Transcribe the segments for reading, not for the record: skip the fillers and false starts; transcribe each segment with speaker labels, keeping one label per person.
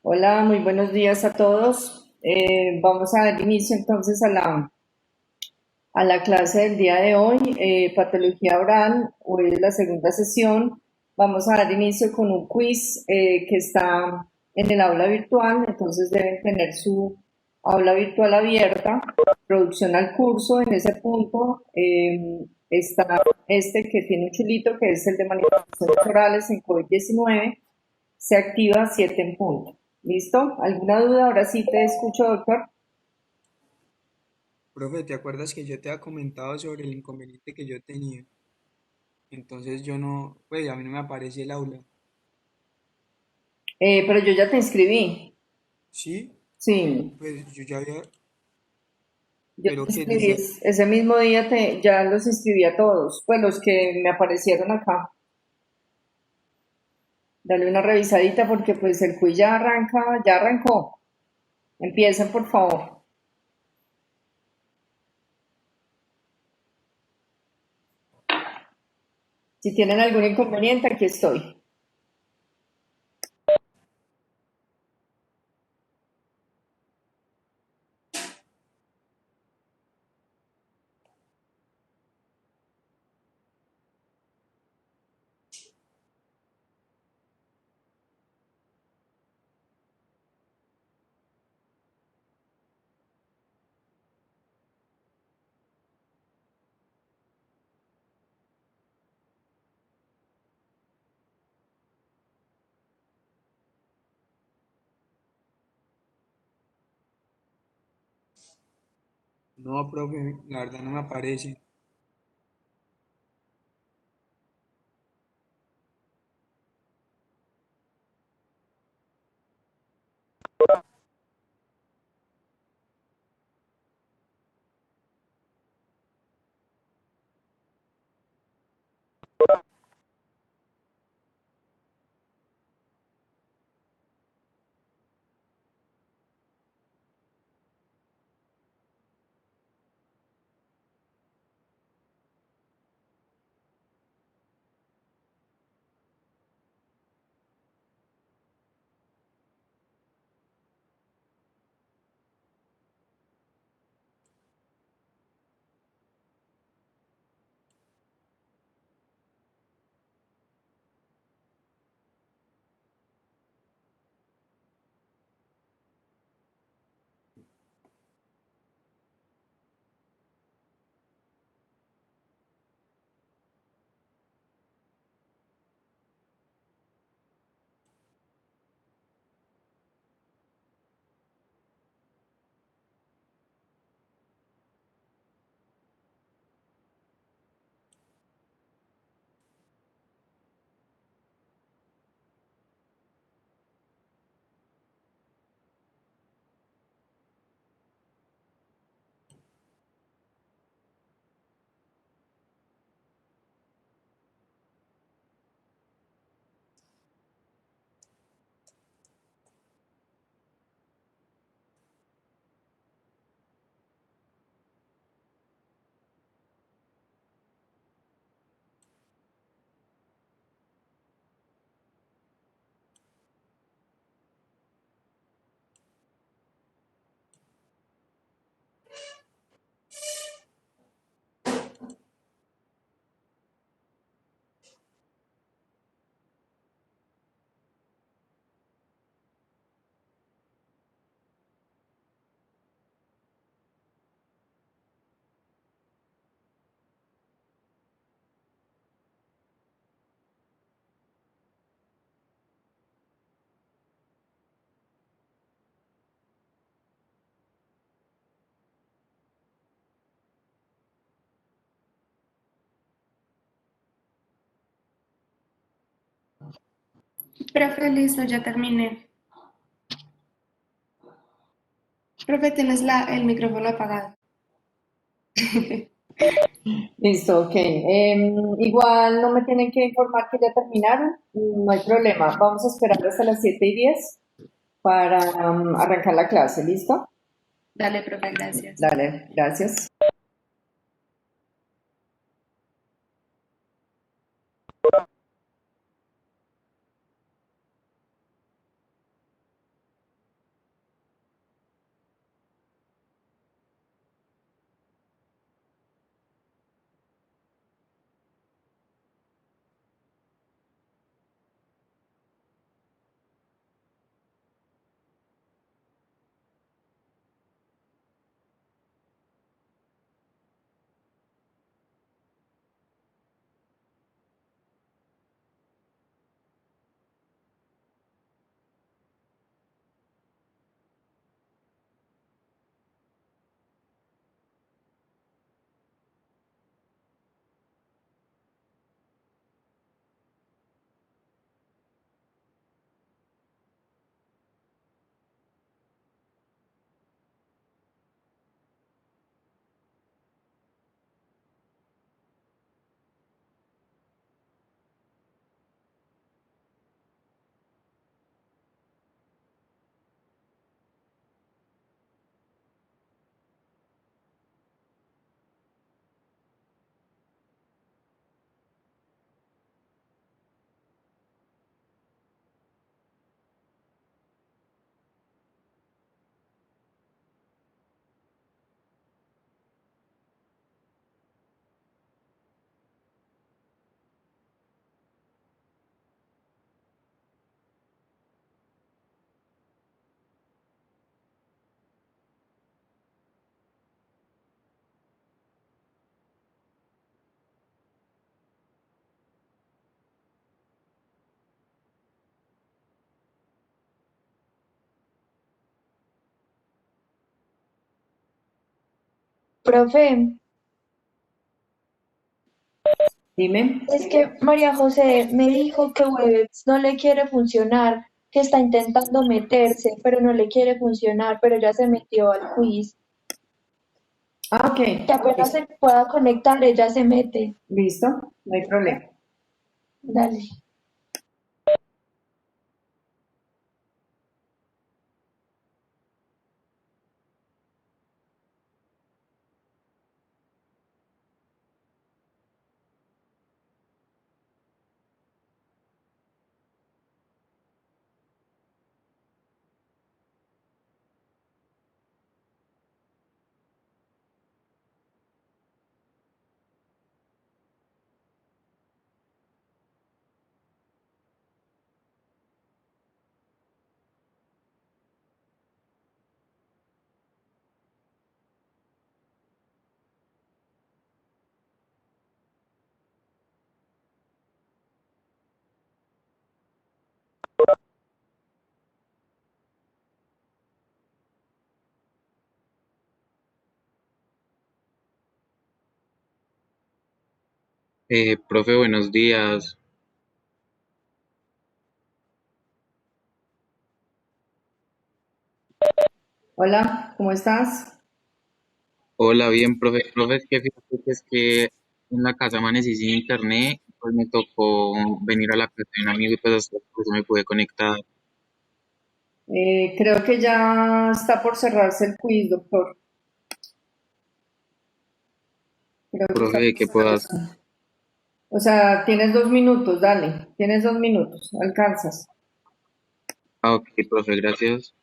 Speaker 1: Hola, muy buenos días a todos. Vamos a dar inicio entonces a la clase del día de hoy, patología oral. Hoy es la segunda sesión. Vamos a dar inicio con un quiz que está en el aula virtual, entonces deben tener su aula virtual abierta. Producción al curso, en ese punto está este que tiene un chulito, que es el de manifestaciones orales en COVID-19. Se activa a 7 en punto. ¿Listo? ¿Alguna duda? Ahora sí te escucho, doctor.
Speaker 2: Profe, ¿te acuerdas que yo te había comentado sobre el inconveniente que yo tenía? Entonces yo no, pues a mí no me aparece el aula.
Speaker 1: Pero yo ya te inscribí.
Speaker 2: ¿Sí?
Speaker 1: Sí,
Speaker 2: Pues yo ya había,
Speaker 1: yo te
Speaker 2: pero que
Speaker 1: inscribí.
Speaker 2: decía,
Speaker 1: Ese mismo día ya los inscribí a todos, pues los que me aparecieron acá. Dale una revisadita porque pues el quiz ya arranca, ya arrancó. Empiecen, por favor. Si tienen algún inconveniente, aquí estoy.
Speaker 2: no, profe, la verdad no me aparece.
Speaker 3: Profe, listo, ya terminé. Profe, tienes el micrófono apagado.
Speaker 1: Listo, ok. Igual no me tienen que informar que ya terminaron. No hay problema. Vamos a esperar hasta las 7:10 para arrancar la clase. ¿Listo?
Speaker 3: Dale, profe, gracias.
Speaker 1: Dale, gracias.
Speaker 4: Profe,
Speaker 1: Dime.
Speaker 4: es que María José me dijo que Webex no le quiere funcionar, que está intentando meterse, pero no le quiere funcionar, pero ya se metió al quiz,
Speaker 1: Ah, ok.
Speaker 4: que apenas se pueda conectar, ella se mete.
Speaker 1: Listo, no hay problema.
Speaker 4: Dale.
Speaker 5: Profe, buenos días.
Speaker 1: Hola, ¿cómo estás?
Speaker 5: Hola, bien, profe. Profe, es que fíjate que es que en la casa amanecí sin internet, pues me tocó venir a la casa de un amigo y pues hasta por eso me pude conectar.
Speaker 1: Creo que ya está por cerrarse el quiz, doctor. Creo que está
Speaker 5: Profe,
Speaker 1: por
Speaker 5: ¿qué puedo hacer?
Speaker 1: cerrarse. O sea, tienes 2 minutos, dale. Tienes 2 minutos, alcanzas.
Speaker 5: Ah, ok, profe, gracias.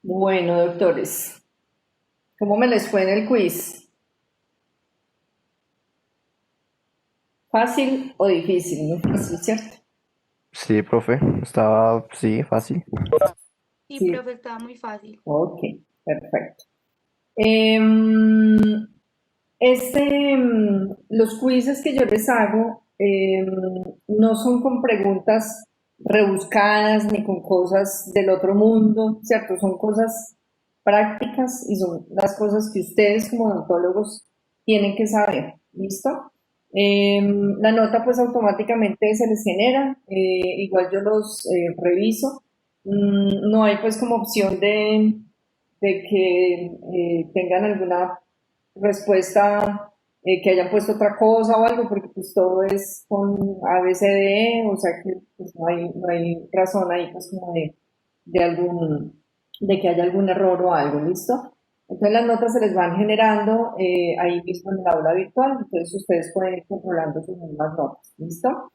Speaker 1: Bueno, doctores, ¿cómo me les fue en el quiz? ¿Fácil o difícil? Muy fácil, ¿cierto?
Speaker 6: Sí, profe, estaba, sí, fácil.
Speaker 3: Sí,
Speaker 1: Sí,
Speaker 3: profe, estaba muy fácil.
Speaker 1: ok, perfecto. Em, los quizzes que yo les hago no son con preguntas rebuscadas ni con cosas del otro mundo, ¿cierto? Son cosas prácticas y son las cosas que ustedes como odontólogos tienen que saber, ¿listo? La nota pues automáticamente se les genera, igual yo los reviso. No hay pues como opción de que tengan alguna respuesta, que hayan puesto otra cosa o algo, porque pues todo es con ABCDE, o sea que pues no hay razón ahí pues como de que haya algún error o algo, ¿listo? Entonces las notas se les van generando ahí mismo en el aula virtual, entonces ustedes pueden ir controlando sus mismas notas, ¿listo?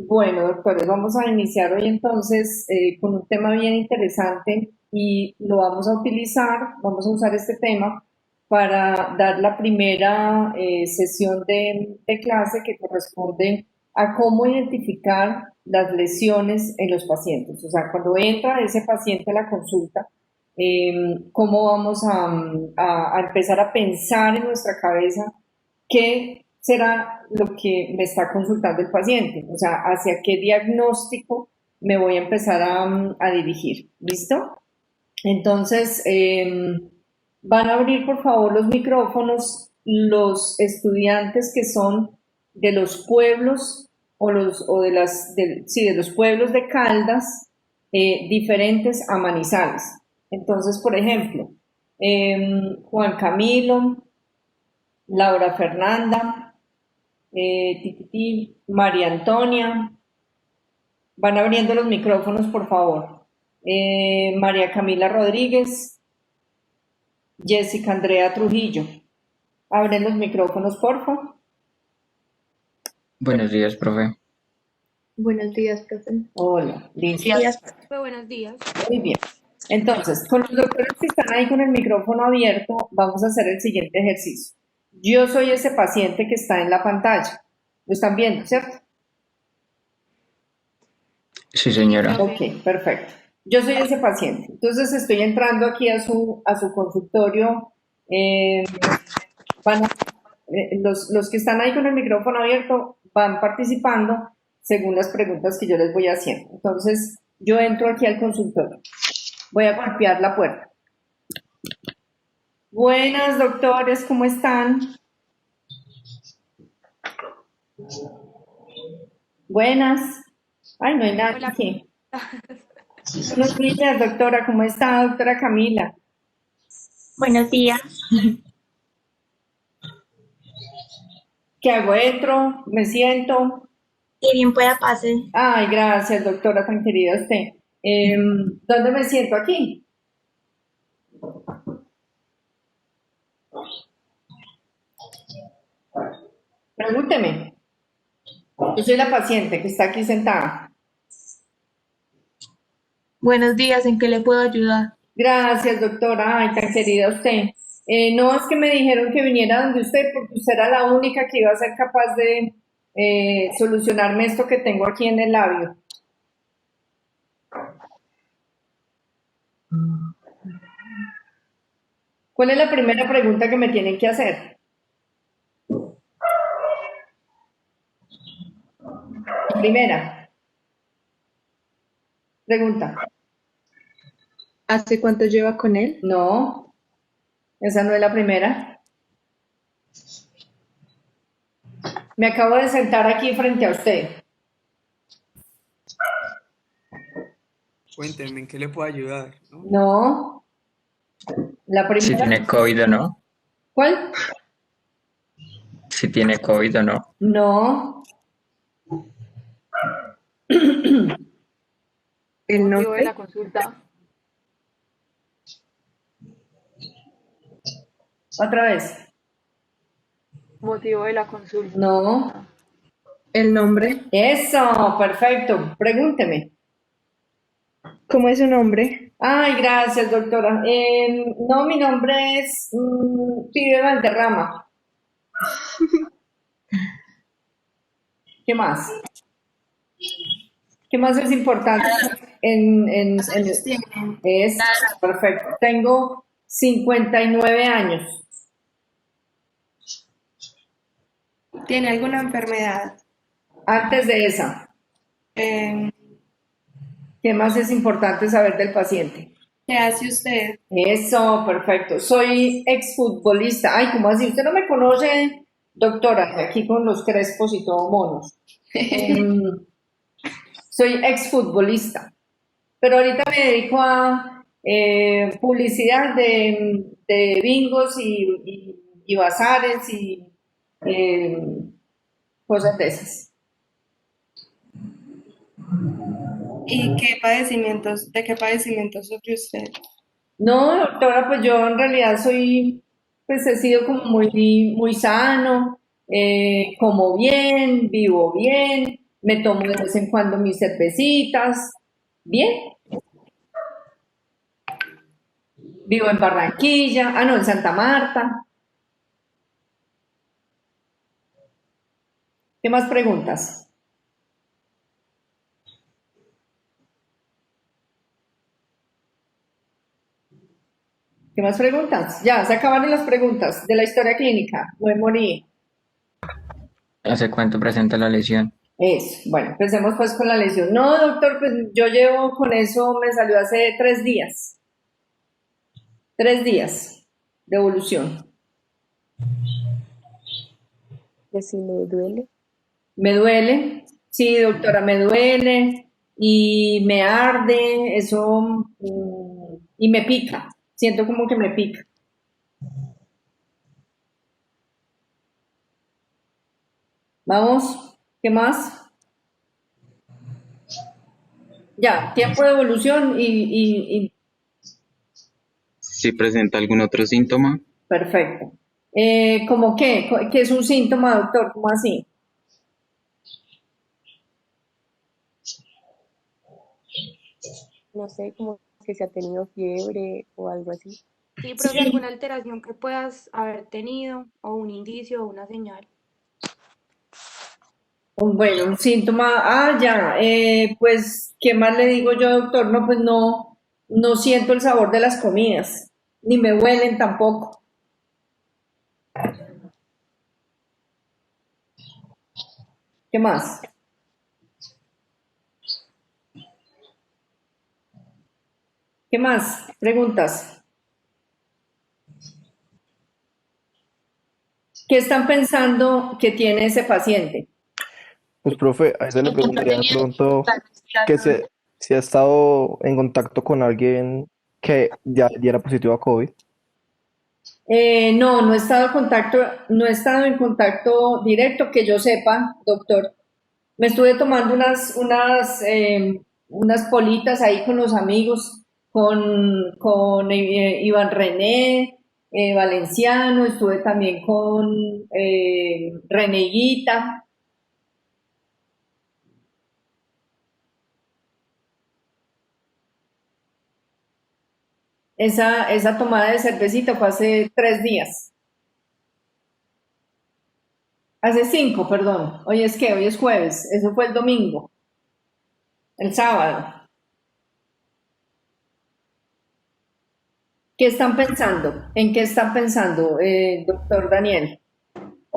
Speaker 1: Bueno, doctores, vamos a iniciar hoy entonces con un tema bien interesante y lo vamos a utilizar, vamos a usar este tema para dar la primera sesión de clase que corresponde a cómo identificar las lesiones en los pacientes. O sea, cuando entra ese paciente a la consulta, cómo vamos a empezar a pensar en nuestra cabeza qué será lo que me está consultando el paciente, o sea, hacia qué diagnóstico me voy a empezar a dirigir. ¿Listo? Entonces, van a abrir por favor los micrófonos los estudiantes que son de los pueblos de los pueblos de Caldas diferentes a Manizales. Entonces, por ejemplo, Juan Camilo, Laura Fernanda, María Antonia, van abriendo los micrófonos, por favor. María Camila Rodríguez, Jessica Andrea Trujillo. Abren los micrófonos, por favor.
Speaker 7: Buenos días, profe.
Speaker 4: Buenos días, profe.
Speaker 1: Hola, listo.
Speaker 3: Buenos días.
Speaker 1: Muy bien. Entonces, con los doctores que están ahí con el micrófono abierto, vamos a hacer el siguiente ejercicio. Yo soy ese paciente que está en la pantalla. ¿Lo están viendo, cierto?
Speaker 7: Sí, señora.
Speaker 1: Ok, perfecto. Yo soy ese paciente. Entonces estoy entrando aquí a su consultorio. Los que están ahí con el micrófono abierto van participando según las preguntas que yo les voy haciendo. Entonces, yo entro aquí al consultorio. Voy a golpear la puerta. Buenas, doctores, ¿cómo están? Buenas. Ay, no hay nadie
Speaker 3: Hola.
Speaker 1: aquí. Buenos días, doctora. ¿Cómo está, doctora Camila?
Speaker 8: Buenos días.
Speaker 1: ¿Qué hago? Entro, me siento.
Speaker 8: Y bien pueda pase.
Speaker 1: Ay, gracias, doctora, tan querida usted. ¿Dónde me siento? Aquí. Pregúnteme. Yo soy la paciente que está aquí sentada.
Speaker 8: Buenos días, ¿en qué le puedo ayudar?
Speaker 1: Gracias, doctora. Ay, tan querida usted. No, es que me dijeron que viniera donde usted porque usted era la única que iba a ser capaz de solucionarme esto que tengo aquí en el labio. ¿Cuál es la primera pregunta que me tienen que hacer? Primera pregunta.
Speaker 3: ¿Hace cuánto lleva con él?
Speaker 1: No, esa no es la primera. Me acabo de sentar aquí frente a usted.
Speaker 2: Cuéntenme, ¿en qué le puedo ayudar? ¿No?
Speaker 1: No, la
Speaker 7: Si
Speaker 1: primera.
Speaker 7: tiene COVID o no.
Speaker 1: ¿Cuál?
Speaker 7: Si tiene COVID o no.
Speaker 1: No,
Speaker 3: ¿El
Speaker 9: Motivo de
Speaker 3: nombre?
Speaker 9: la consulta.
Speaker 1: otra vez.
Speaker 9: Motivo de la consulta.
Speaker 1: No,
Speaker 3: ¿El nombre?
Speaker 1: eso, perfecto. Pregúnteme.
Speaker 3: ¿Cómo es su nombre?
Speaker 1: Ay, gracias, doctora. No, mi nombre es Pibe Valderrama. ¿Qué más? ¿Qué más es importante
Speaker 3: ¿Cuántos tiene?
Speaker 1: es perfecto? Tengo 59 años.
Speaker 3: ¿Tiene alguna enfermedad?
Speaker 1: Antes de esa,
Speaker 3: Eh,
Speaker 1: ¿qué más es importante saber del paciente?
Speaker 3: ¿Qué hace usted?
Speaker 1: Eso, perfecto. Soy exfutbolista. Ay, ¿cómo así? ¿Usted no me conoce Doctora, aquí con los crespos y todo monos. Soy exfutbolista, pero ahorita me dedico a publicidad de bingos y bazares y eh, cosas de esas.
Speaker 3: ¿Y de qué padecimientos sufre usted?
Speaker 1: No, doctora, pues yo en realidad pues he sido como muy sano, como bien, vivo bien, me tomo de vez en cuando mis cervecitas, bien, vivo en Barranquilla, no, en Santa Marta. ¿Qué más preguntas? ¿Qué más preguntas? Ya, se acabaron las preguntas de la historia clínica, no me morí.
Speaker 7: ¿Hace cuánto presenta la lesión?
Speaker 1: Eso, bueno, empecemos pues con la lesión. No, doctor, pues yo llevo con eso, me salió hace 3 días. 3 días de evolución.
Speaker 10: Que si le duele.
Speaker 1: Me duele, sí, doctora, me duele y me arde, eso, y me pica. Siento como que me pica. Vamos, ¿qué más? Ya, tiempo de evolución y
Speaker 5: Si presenta algún otro síntoma,
Speaker 1: perfecto. ¿Cómo qué? ¿Qué es un síntoma, doctor? ¿Cómo así?
Speaker 10: No sé, como que se ha tenido fiebre o algo así.
Speaker 11: Sí, profe, alguna alteración que puedas haber tenido o un indicio o una señal.
Speaker 1: Bueno, un síntoma, ya, pues, ¿qué más le digo yo, doctor? No, pues no siento el sabor de las comidas, ni me huelen tampoco. ¿Qué más? ¿Qué más? Preguntas. ¿Qué están pensando que tiene ese paciente?
Speaker 6: Pues, profe, a ese le preguntaría de pronto que si ha estado en contacto con alguien que ya diera positivo a COVID.
Speaker 1: No he estado no he estado en contacto directo que yo sepa, doctor. Me estuve tomando unas politas ahí con los amigos, con Iván René, Valenciano, estuve también con Reneguita. Esa tomada de cervecita fue hace 3 días. Hace 5, perdón. Hoy es jueves. Eso fue el domingo. El sábado. ¿Qué están pensando? ¿En qué están pensando, doctor Daniel?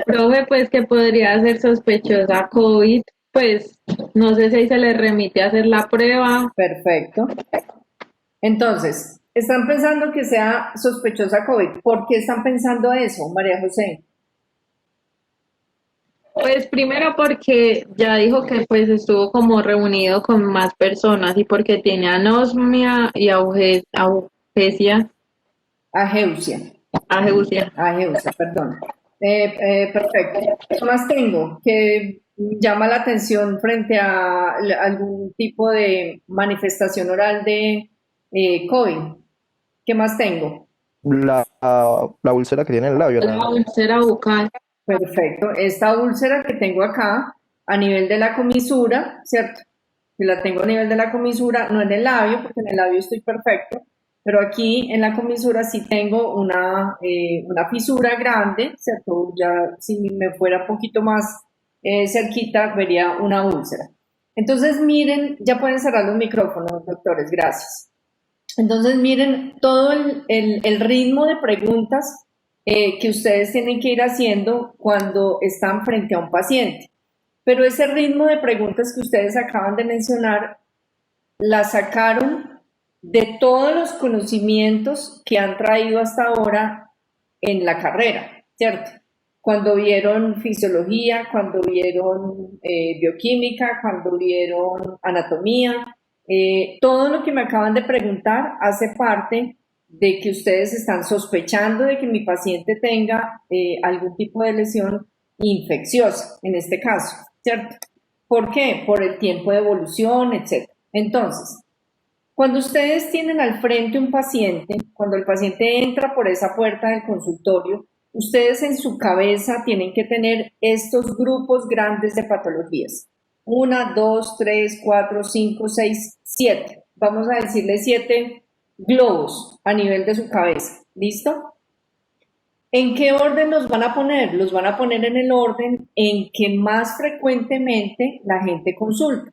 Speaker 12: Profe, pues que podría ser sospechosa COVID, pues no sé si se le remite a hacer la prueba.
Speaker 1: Perfecto. Entonces, están pensando que sea sospechosa COVID. ¿Por qué están pensando eso, María José?
Speaker 12: Pues primero porque ya dijo que pues estuvo como reunido con más personas y porque tiene anosmia y ageusia.
Speaker 1: Ageusia, perdón. Perfecto. ¿Qué más tengo que llama la atención frente a algún tipo de manifestación oral de COVID? ¿Qué más tengo?
Speaker 6: La úlcera que tiene en el labio.
Speaker 12: La úlcera bucal.
Speaker 1: Perfecto. Esta úlcera que tengo acá a nivel de la comisura, ¿cierto? Que la tengo a nivel de la comisura, no en el labio, porque en el labio estoy perfecto, pero aquí en la comisura sí tengo una fisura grande, ¿cierto? Ya si me fuera un poquito más cerquita, vería una úlcera. Entonces, miren, ya pueden cerrar los micrófonos, doctores, gracias. Entonces, miren todo el ritmo de preguntas que ustedes tienen que ir haciendo cuando están frente a un paciente. Pero ese ritmo de preguntas que ustedes acaban de mencionar, la sacaron de todos los conocimientos que han traído hasta ahora en la carrera, ¿cierto? cuando vieron fisiología, cuando vieron bioquímica, cuando vieron anatomía. Todo lo que me acaban de preguntar hace parte de que ustedes están sospechando de que mi paciente tenga algún tipo de lesión infecciosa, en este caso, ¿cierto? ¿Por qué? Por el tiempo de evolución, etc. Entonces, cuando ustedes tienen al frente un paciente, cuando el paciente entra por esa puerta del consultorio, ustedes en su cabeza tienen que tener estos grupos grandes de patologías. 1, 2, 3, 4, 5, 6, 7. Vamos a decirle 7 globos a nivel de su cabeza. ¿Listo? ¿En qué orden los van a poner? Los van a poner en el orden en que más frecuentemente la gente consulta.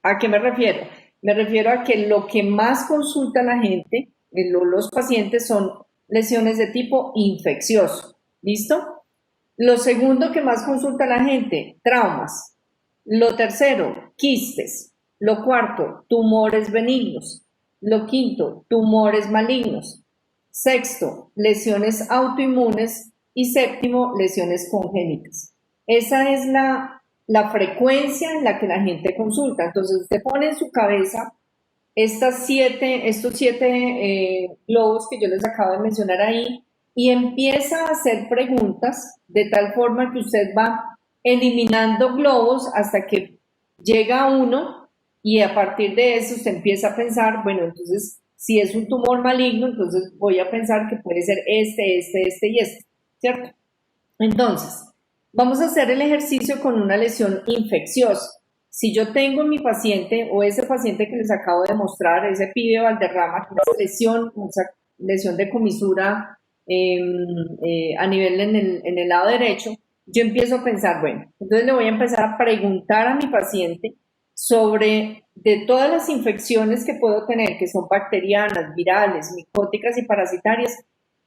Speaker 1: ¿A qué me refiero? Me refiero a que lo que más consulta la gente, los pacientes, son lesiones de tipo infeccioso. ¿Listo? Lo segundo que más consulta la gente, traumas. Lo tercero, quistes. Lo cuarto, tumores benignos. Lo quinto, tumores malignos. Sexto, lesiones autoinmunes. Y séptimo, lesiones congénitas. Esa es la frecuencia en la que la gente consulta. Entonces usted pone en su cabeza estos 7 globos que yo les acabo de mencionar ahí y empieza a hacer preguntas de tal forma que usted va eliminando globos hasta que llega a uno y a partir de eso usted empieza a pensar, bueno, entonces si es un tumor maligno, entonces voy a pensar que puede ser este y este, ¿cierto? Entonces, vamos a hacer el ejercicio con una lesión infecciosa. Si yo tengo en mi paciente o ese paciente que les acabo de mostrar, ese pibe Valderrama, con esa lesión de comisura a nivel en el lado derecho, yo empiezo a pensar, bueno, entonces le voy a empezar a preguntar a mi paciente sobre de todas las infecciones que puedo tener, que son bacterianas, virales, micóticas y parasitarias,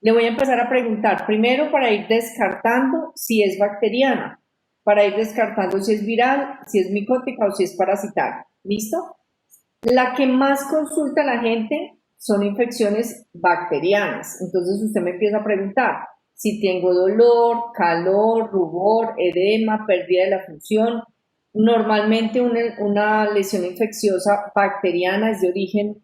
Speaker 1: le voy a empezar a preguntar primero para ir descartando si es bacteriana, para ir descartando si es viral, si es micótica o si es parasitaria. ¿Listo? La que más consulta la gente son infecciones bacterianas. Entonces usted me empieza a preguntar si tengo dolor, calor, rubor, edema, pérdida de la función. Normalmente una lesión infecciosa bacteriana es de origen,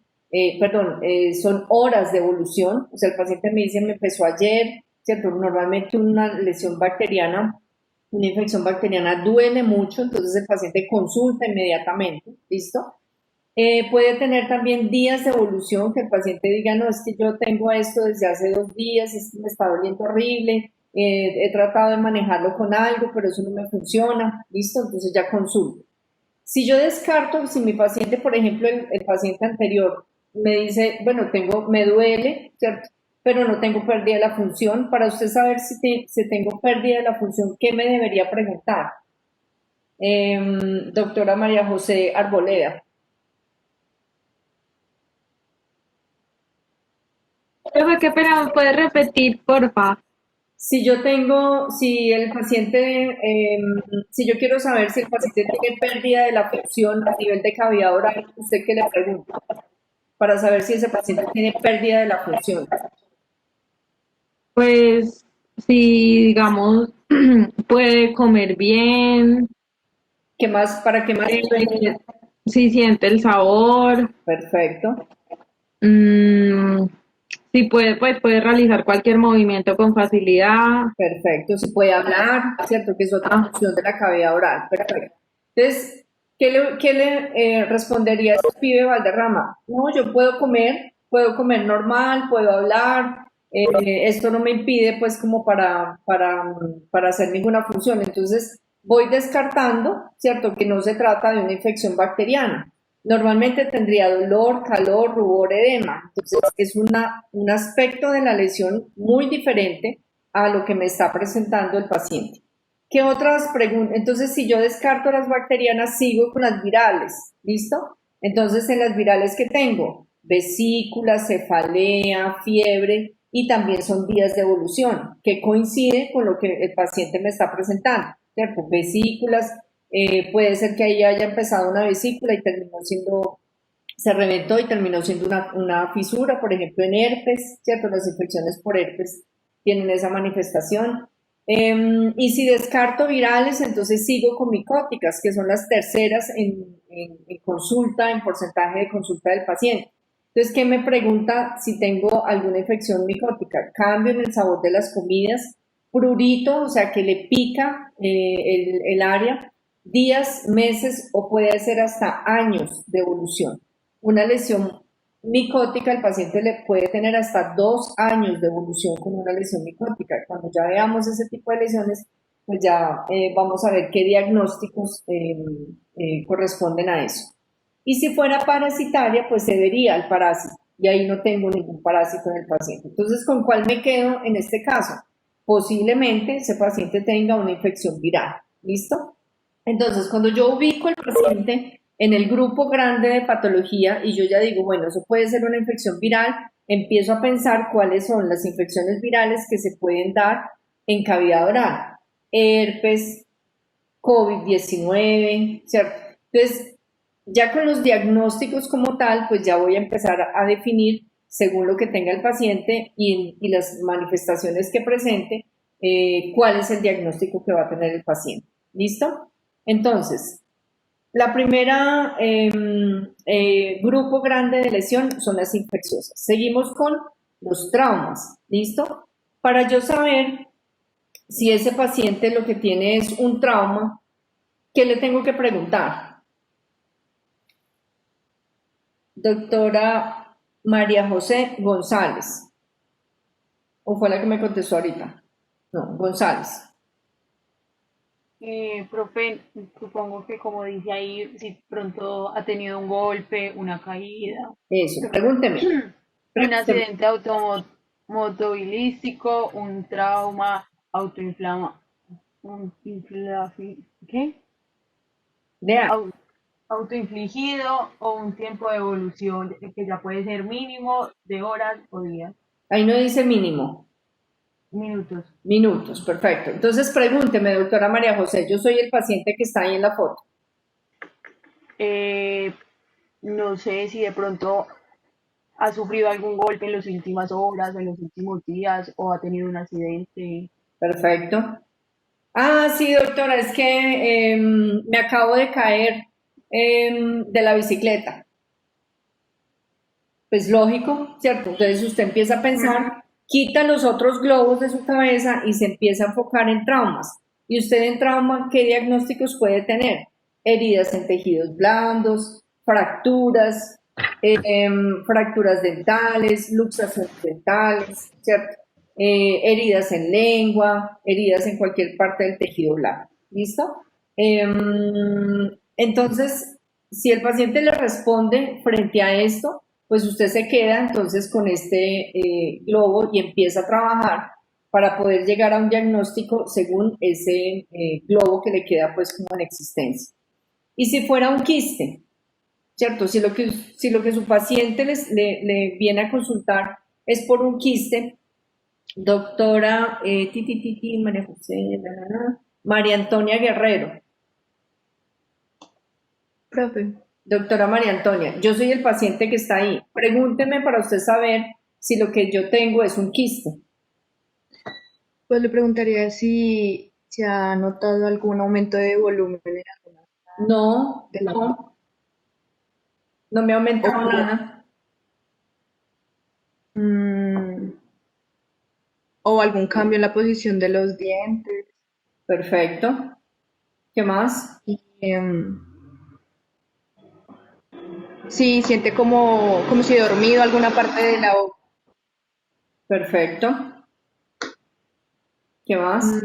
Speaker 1: son horas de evolución. O sea, el paciente me dice, me empezó ayer, ¿cierto? Normalmente una lesión bacteriana, una infección bacteriana duele mucho, entonces el paciente consulta inmediatamente, ¿listo? Puede tener también días de evolución, que el paciente diga, no, es que yo tengo esto desde hace 2 días, es que me está doliendo horrible, he tratado de manejarlo con algo, pero eso no me funciona, ¿listo? Entonces ya consulto. Si yo descarto, si mi paciente, por ejemplo, el paciente anterior me dice, bueno, me duele, ¿cierto? Pero no tengo pérdida de la función, para usted saber si tengo pérdida de la función, ¿qué me debería preguntar? Doctora María José Arboleda.
Speaker 12: Profe, qué pena, ¿me puede repetir, porfa?
Speaker 1: Si yo quiero saber si el paciente tiene pérdida de la función a nivel de cavidad oral, ¿usted qué le pregunta? Para saber si ese paciente tiene pérdida de la función.
Speaker 12: Pues, si digamos, puede comer bien,
Speaker 1: ¿Para qué más?
Speaker 12: si siente el sabor,
Speaker 1: Perfecto.
Speaker 12: si puede, pues puede realizar cualquier movimiento con facilidad.
Speaker 1: Perfecto, si puede hablar, ¿cierto? Que es otra función de la cavidad oral. Perfecto. Entonces, ¿qué le respondería a ese pibe Valderrama? No, yo puedo comer normal, puedo hablar, esto no me impide pues como para hacer ninguna función. Entonces, voy descartando, ¿cierto? Que no se trata de una infección bacteriana. Normalmente tendría dolor, calor, rubor, edema. Entonces, es un aspecto de la lesión muy diferente a lo que me está presentando el paciente. ¿Qué otras preguntas? Entonces, si yo descarto las bacterianas, sigo con las virales, ¿listo? Entonces, en las virales que tengo, vesícula, cefalea, fiebre, y también son días de evolución, que coincide con lo que el paciente me está presentando, ¿cierto? Vesículas, puede ser que ahí haya empezado una vesícula y se reventó y terminó siendo una fisura, por ejemplo, en herpes, ¿cierto? Las infecciones por herpes tienen esa manifestación. Y si descarto virales, entonces sigo con micóticas, que son las terceras en consulta, en porcentaje de consulta del paciente. Entonces, ¿qué me pregunta si tengo alguna infección micótica? Cambio en el sabor de las comidas, prurito, o sea, que le pica el área, días, meses o puede ser hasta años de evolución. Una lesión micótica, el paciente le puede tener hasta 2 años de evolución con una lesión micótica. Cuando ya veamos ese tipo de lesiones, pues ya vamos a ver qué diagnósticos corresponden a eso. Y si fuera parasitaria, pues se vería el parásito, y ahí no tengo ningún parásito en el paciente. Entonces, ¿con cuál me quedo en este caso? Posiblemente ese paciente tenga una infección viral. ¿Listo? Entonces, cuando yo ubico al paciente en el grupo grande de patología y yo ya digo, bueno, eso puede ser una infección viral, empiezo a pensar cuáles son las infecciones virales que se pueden dar en cavidad oral. Herpes, COVID-19, ¿cierto? Entonces, ya con los diagnósticos como tal, pues ya voy a empezar a definir, según lo que tenga el paciente y las manifestaciones que presente, cuál es el diagnóstico que va a tener el paciente. ¿Listo? Entonces, la primera grupo grande de lesión son las infecciosas. Seguimos con los traumas. ¿Listo? Para yo saber si ese paciente lo que tiene es un trauma, ¿qué le tengo que preguntar? Doctora María José González. ¿O fue la que me contestó ahorita? No, González.
Speaker 9: Profe, supongo que como dice ahí, si pronto ha tenido un golpe, una caída,
Speaker 1: Eso, pregúnteme.
Speaker 9: un accidente automovilístico, un trauma, ¿qué? Autoinfligido o un tiempo de evolución que ya puede ser mínimo de horas o días.
Speaker 1: Ahí no dice mínimo.
Speaker 9: Minutos.
Speaker 1: Minutos, perfecto. Entonces pregúnteme, doctora María José, yo soy el paciente que está ahí en la foto.
Speaker 9: No sé si de pronto ha sufrido algún golpe en las últimas horas, en los últimos días, o ha tenido un accidente.
Speaker 1: Perfecto. Ah, sí, doctora, es que me acabo de caer de la bicicleta. Pues lógico, ¿cierto? Entonces usted empieza a pensar, quita los otros globos de su cabeza y se empieza a enfocar en traumas. Y usted en trauma, ¿qué diagnósticos puede tener? Heridas en tejidos blandos, fracturas, fracturas dentales, luxaciones dentales, ¿cierto? Heridas en lengua, heridas en cualquier parte del tejido blando. ¿Listo? Entonces, si el paciente le responde frente a esto, pues usted se queda entonces con este globo y empieza a trabajar para poder llegar a un diagnóstico según ese globo que le queda pues como en existencia. Y si fuera un quiste, ¿cierto? Si lo que su paciente le viene a consultar es por un quiste, doctora María José, María Antonia Guerrero.
Speaker 3: Profe,
Speaker 1: Doctora María Antonia, yo soy el paciente que está ahí. Pregúnteme para usted saber si lo que yo tengo es un quiste.
Speaker 3: pues le preguntaría si se ha notado algún aumento de volumen en alguna
Speaker 1: No,
Speaker 3: de la
Speaker 1: no me ha aumentado
Speaker 3: o,
Speaker 1: nada.
Speaker 3: o algún cambio en la posición de los dientes.
Speaker 1: Perfecto. ¿Qué más?
Speaker 3: Y, sí, siente como si dormido alguna parte de la boca.
Speaker 1: Perfecto. ¿Qué más?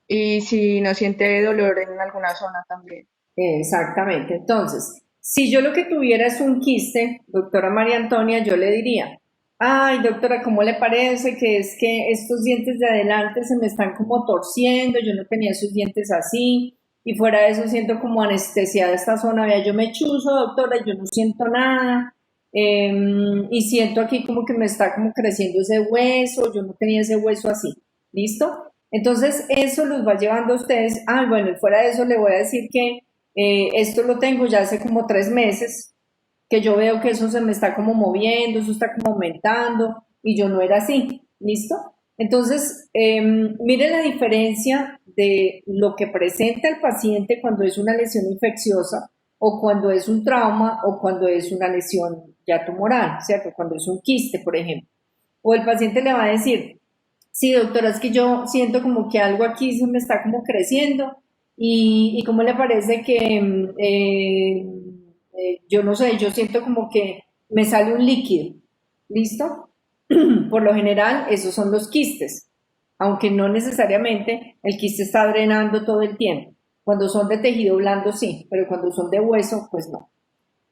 Speaker 3: Y si no siente dolor en alguna zona también.
Speaker 1: Exactamente. Entonces, si yo lo que tuviera es un quiste, doctora María Antonia, yo le diría, ay, doctora, ¿cómo le parece que es que estos dientes de adelante se me están como torciendo? Yo no tenía esos dientes así, y fuera de eso siento como anestesiada esta zona. Vea, yo me chuzo, doctora, yo no siento nada, y siento aquí como que me está como creciendo ese hueso, yo no tenía ese hueso así. ¿Listo? Entonces, eso los va llevando a ustedes. Ah, bueno, y fuera de eso le voy a decir que esto lo tengo ya hace como 3 meses, que yo veo que eso se me está como moviendo, eso está como aumentando, y yo no era así. ¿Listo? Entonces, mire la diferencia de lo que presenta el paciente cuando es una lesión infecciosa o cuando es un trauma o cuando es una lesión ya tumoral, ¿cierto? Cuando es un quiste, por ejemplo. O el paciente le va a decir, sí, doctora, es que yo siento como que algo aquí se me está como creciendo y cómo le parece que, yo no sé, yo siento como que me sale un líquido, ¿listo? Por lo general, esos son los quistes, aunque no necesariamente el quiste está drenando todo el tiempo. Cuando son de tejido blando, sí, pero cuando son de hueso, pues no.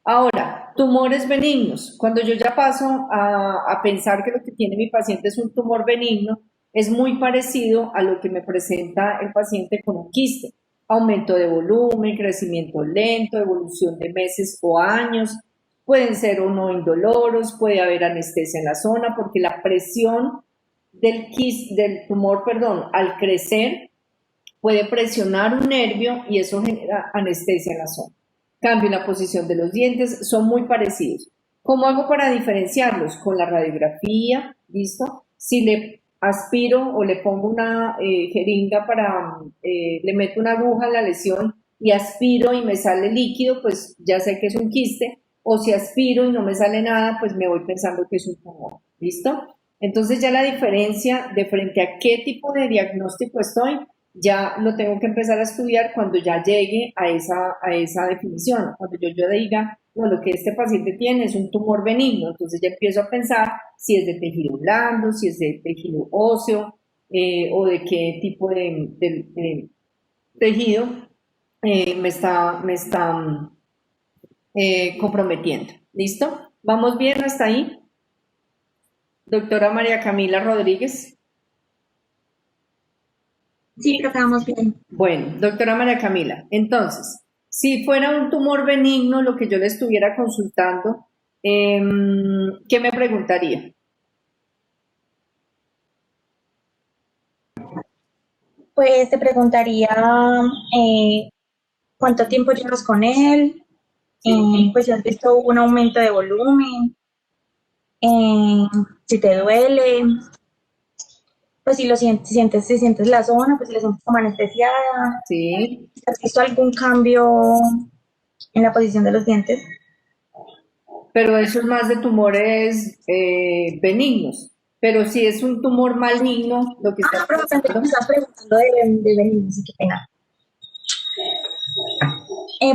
Speaker 1: Ahora, tumores benignos. Cuando yo ya paso a pensar que lo que tiene mi paciente es un tumor benigno, es muy parecido a lo que me presenta el paciente con un quiste. Aumento de volumen, crecimiento lento, evolución de meses o años, pueden ser o no indoloros, puede haber anestesia en la zona, porque la presión del tumor, al crecer, puede presionar un nervio y eso genera anestesia en la zona. Cambio en la posición de los dientes, son muy parecidos. ¿Cómo hago para diferenciarlos? Con la radiografía, ¿listo? Si le aspiro o le pongo una jeringa le meto una aguja a la lesión y aspiro y me sale líquido, pues ya sé que es un quiste, o si aspiro y no me sale nada, pues me voy pensando que es un tumor, ¿listo? Entonces ya la diferencia de frente a qué tipo de diagnóstico estoy, ya lo tengo que empezar a estudiar cuando ya llegue a esa definición, cuando yo diga, no, lo que este paciente tiene es un tumor benigno, entonces ya empiezo a pensar si es de tejido blando, si es de tejido óseo, o de qué tipo de tejido me está comprometiendo. ¿Listo? ¿Vamos bien hasta ahí? Doctora María Camila Rodríguez.
Speaker 8: Sí, creo que vamos bien.
Speaker 1: Bueno, doctora María Camila, entonces, si fuera un tumor benigno lo que yo le estuviera consultando, ¿qué me preguntaría?
Speaker 8: Pues te preguntaría cuánto tiempo llevas con él, pues si has visto un aumento de volumen, si te duele, pues si lo sientes, si sientes la zona, pues si la sientes como anestesiada.
Speaker 1: Sí.
Speaker 8: ¿Has visto algún cambio en la posición de los dientes?
Speaker 1: Pero eso es más de tumores benignos. Pero si es un tumor maligno, lo que está
Speaker 8: pero pensé que me estás preguntando de benignos, sí, qué pena.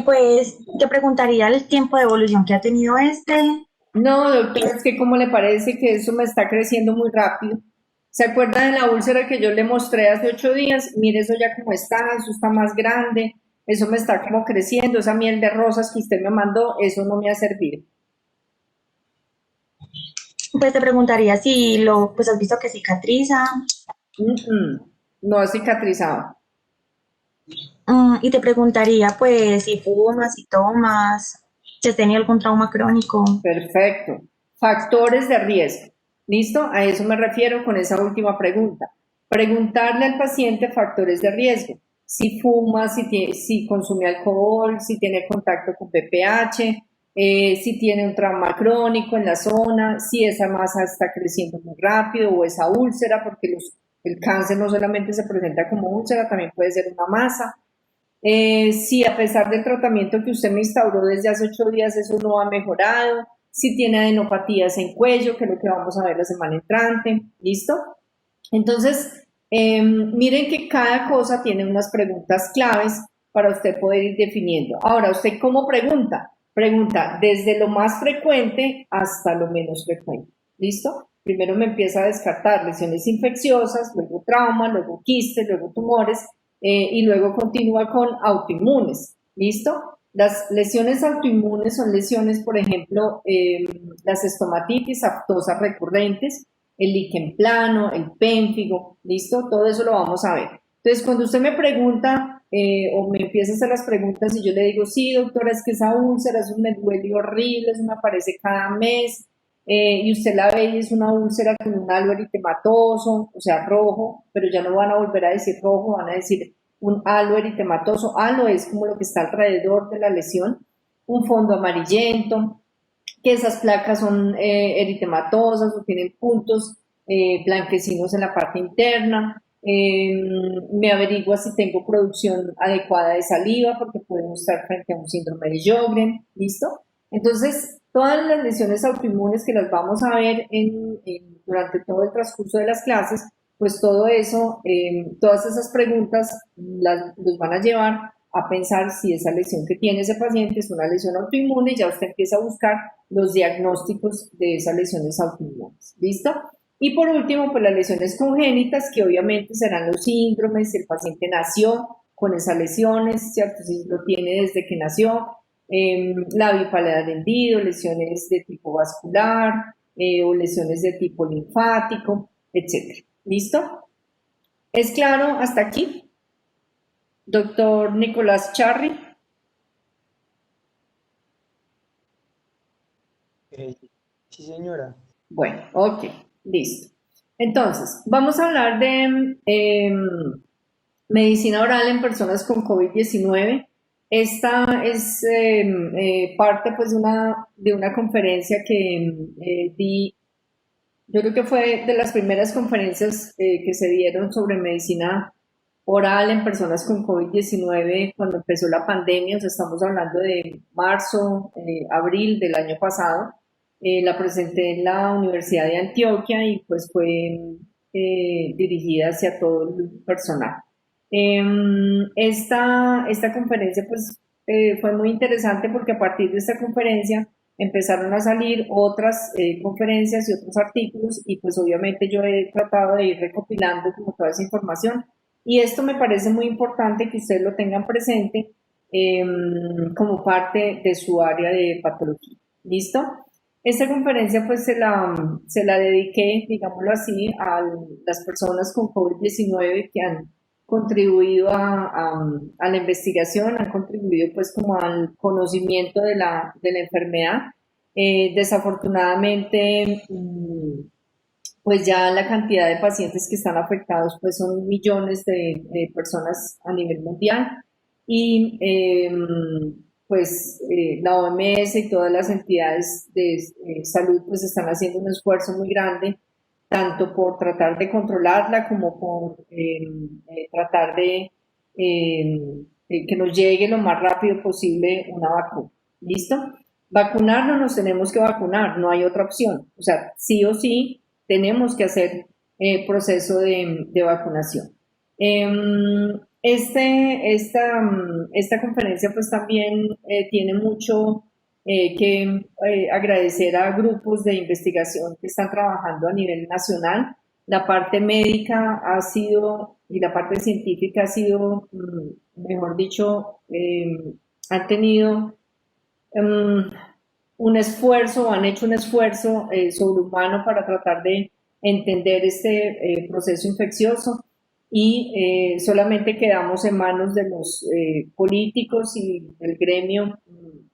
Speaker 8: Pues te preguntaría el tiempo de evolución que ha tenido este.
Speaker 1: No, doctora, es que ¿cómo le parece que eso me está creciendo muy rápido? ¿Se acuerda de la úlcera que yo le mostré hace 8 días? Mire eso ya como está, eso está más grande, eso me está como creciendo, esa miel de rosas que usted me mandó, eso no me ha servido.
Speaker 8: Pues te preguntaría si pues has visto que cicatriza.
Speaker 1: No ha cicatrizado.
Speaker 8: Y te preguntaría pues si fumas, si tomas, si has tenido algún trauma crónico.
Speaker 1: Perfecto. Factores de riesgo. ¿Listo? A eso me refiero con esa última pregunta. Preguntarle al paciente factores de riesgo. Si fuma, si consume alcohol, si tiene contacto con PPH, si tiene un trauma crónico en la zona, si esa masa está creciendo muy rápido o esa úlcera, porque el cáncer no solamente se presenta como úlcera, también puede ser una masa. Si a pesar del tratamiento que usted me instauró desde hace 8 días eso no ha mejorado, si tiene adenopatías en cuello, que es lo que vamos a ver la semana entrante, ¿listo? Entonces, miren que cada cosa tiene unas preguntas claves para usted poder ir definiendo. Ahora, ¿usted cómo pregunta? Pregunta desde lo más frecuente hasta lo menos frecuente, ¿listo? Primero me empieza a descartar lesiones infecciosas, luego trauma, luego quistes, luego tumores, y luego continúa con autoinmunes, ¿listo? Las lesiones autoinmunes son lesiones, por ejemplo, las estomatitis aftosas recurrentes, el líquen plano, el pénfigo, ¿listo? Todo eso lo vamos a ver. Entonces, cuando usted me pregunta o me empieza a hacer las preguntas y yo le digo, sí, doctora, es que esa úlcera, eso me duele horrible, eso me aparece cada mes, y usted la ve y es una úlcera con un halo eritematoso, o sea, rojo, pero ya no van a volver a decir rojo, van a decir un halo eritematoso. Halo es como lo que está alrededor de la lesión, un fondo amarillento, que esas placas son eritematosas o tienen puntos blanquecinos en la parte interna, me averigua si tengo producción adecuada de saliva porque podemos estar frente a un síndrome de Sjögren, ¿listo? Entonces, todas las lesiones autoinmunes que las vamos a ver durante todo el transcurso de las clases, pues todo eso, todas esas preguntas los van a llevar a pensar si esa lesión que tiene ese paciente es una lesión autoinmune y ya usted empieza a buscar los diagnósticos de esas lesiones autoinmunes, ¿listo? Y por último, pues las lesiones congénitas, que obviamente serán los síndromes, si el paciente nació con esas lesiones, ¿cierto? Si lo tiene desde que nació, la bipalidad del hendido, lesiones de tipo vascular o lesiones de tipo linfático, etc. ¿Listo? ¿Es claro hasta aquí? Doctor Nicolás Charri.
Speaker 13: Sí, señora.
Speaker 1: Bueno, ok, listo. Entonces, vamos a hablar de medicina oral en personas con COVID-19. Esta es parte pues de una conferencia que di, yo creo que fue de las primeras conferencias que se dieron sobre medicina oral en personas con COVID-19 cuando empezó la pandemia, o sea, estamos hablando de marzo, abril del año pasado. La presenté en la Universidad de Antioquia y pues fue dirigida hacia todo el personal. Esta conferencia pues fue muy interesante porque a partir de esta conferencia empezaron a salir otras conferencias y otros artículos y pues obviamente yo he tratado de ir recopilando como toda esa información y esto me parece muy importante que ustedes lo tengan presente como parte de su área de patología. ¿Listo? Esta conferencia pues se la dediqué, digámoslo así, a las personas con COVID-19 que han contribuido a la investigación, han contribuido pues como al conocimiento de la enfermedad. Desafortunadamente, pues ya la cantidad de pacientes que están afectados pues son millones de personas a nivel mundial y pues la OMS y todas las entidades de salud pues están haciendo un esfuerzo muy grande tanto por tratar de controlarla como por tratar de que nos llegue lo más rápido posible una vacuna. ¿Listo? Vacunarnos nos tenemos que vacunar, no hay otra opción. O sea, sí o sí tenemos que hacer proceso de vacunación. Esta conferencia pues también tiene mucho que agradecer a grupos de investigación que están trabajando a nivel nacional. La parte médica ha sido, y la parte científica ha sido, mejor dicho, han tenido un esfuerzo, han hecho un esfuerzo sobrehumano para tratar de entender este proceso infeccioso y solamente quedamos en manos de los políticos y del gremio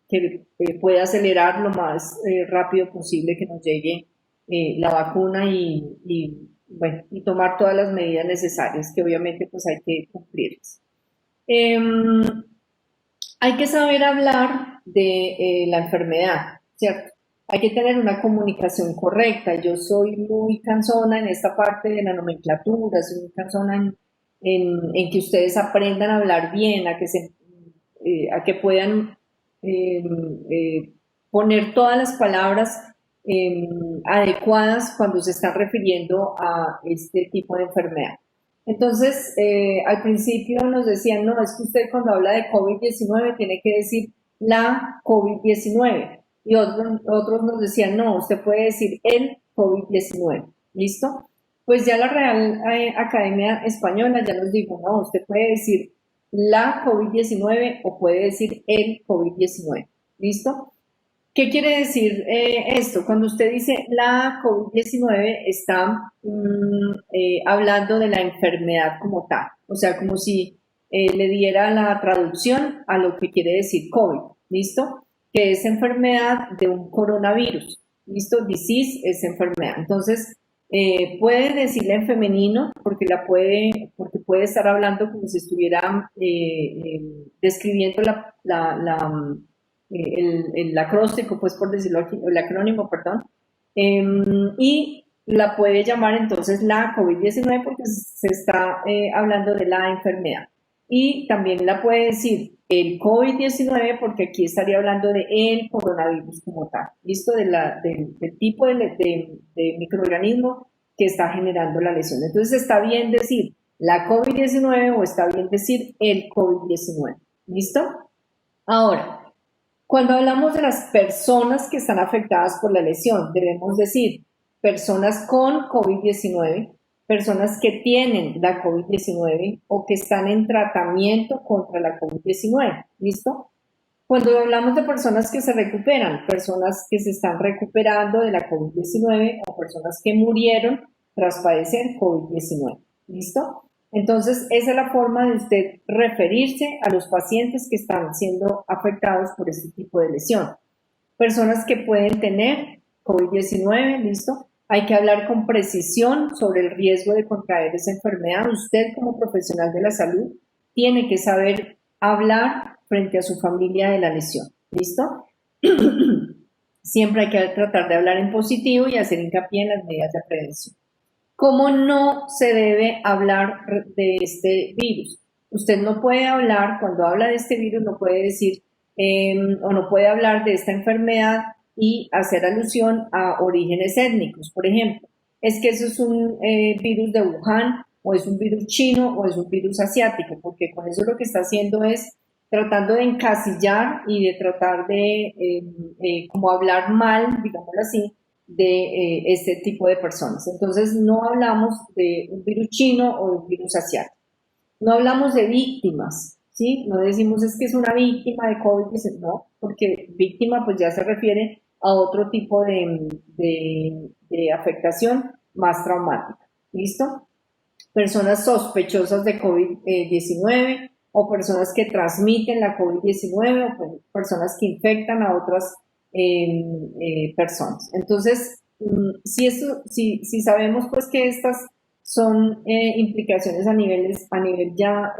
Speaker 1: que pueda acelerar lo más rápido posible que nos llegue la vacuna y tomar todas las medidas necesarias que obviamente pues hay que cumplirlas. Hay que saber hablar de la enfermedad, ¿cierto? Hay que tener una comunicación correcta. Yo soy muy cansona en esta parte de la nomenclatura, soy muy cansona en que ustedes aprendan a hablar bien, a que puedan poner todas las palabras adecuadas cuando se están refiriendo a este tipo de enfermedad. Entonces, al principio nos decían, no, es que usted cuando habla de COVID-19 tiene que decir la COVID-19. Y otros nos decían, no, usted puede decir el COVID-19. ¿Listo? Pues ya la Real Academia Española ya nos dijo, no, usted puede decir la COVID-19 o puede decir el COVID-19. ¿Listo? ¿Qué quiere decir esto? Cuando usted dice la COVID-19 está hablando de la enfermedad como tal, o sea, como si le diera la traducción a lo que quiere decir COVID, ¿listo? Que es enfermedad de un coronavirus, ¿listo? Disease es enfermedad. Entonces, puede decirle en femenino porque puede estar hablando como si estuviera describiendo el acróstico, pues por decirlo aquí, el acrónimo, perdón, y la puede llamar entonces la COVID-19 porque se está hablando de la enfermedad. Y también la puede decir el COVID-19 porque aquí estaría hablando de el coronavirus como tal, ¿listo? Del tipo de microorganismo que está generando la lesión. Entonces está bien decir la COVID-19 o está bien decir el COVID-19, ¿listo? Ahora, cuando hablamos de las personas que están afectadas por la lesión, debemos decir personas con COVID-19, personas que tienen la COVID-19 o que están en tratamiento contra la COVID-19, ¿listo? Cuando hablamos de personas que se recuperan, personas que se están recuperando de la COVID-19 o personas que murieron tras padecer COVID-19, ¿listo? Entonces, esa es la forma de usted referirse a los pacientes que están siendo afectados por este tipo de lesión. Personas que pueden tener COVID-19, ¿listo? Hay que hablar con precisión sobre el riesgo de contraer esa enfermedad. Usted como profesional de la salud tiene que saber hablar frente a su familia de la lesión, ¿listo? Siempre hay que tratar de hablar en positivo y hacer hincapié en las medidas de prevención. ¿Cómo no se debe hablar de este virus? Usted no puede hablar, cuando habla de este virus, no puede decir o no puede hablar de esta enfermedad y hacer alusión a orígenes étnicos. Por ejemplo, es que eso es un virus de Wuhan, o es un virus chino, o es un virus asiático, porque con eso lo que está haciendo es tratando de encasillar y de tratar de como hablar mal, digámoslo así, de este tipo de personas. Entonces, no hablamos de un virus chino o de un virus asiático. No hablamos de víctimas, ¿sí? No decimos es que es una víctima de COVID, no, porque víctima pues ya se refiere a otro tipo de afectación más traumática, ¿listo? Personas sospechosas de COVID-19 o personas que transmiten la COVID-19 o personas que infectan a otras personas. Entonces, si sabemos pues que estas son implicaciones a nivel ya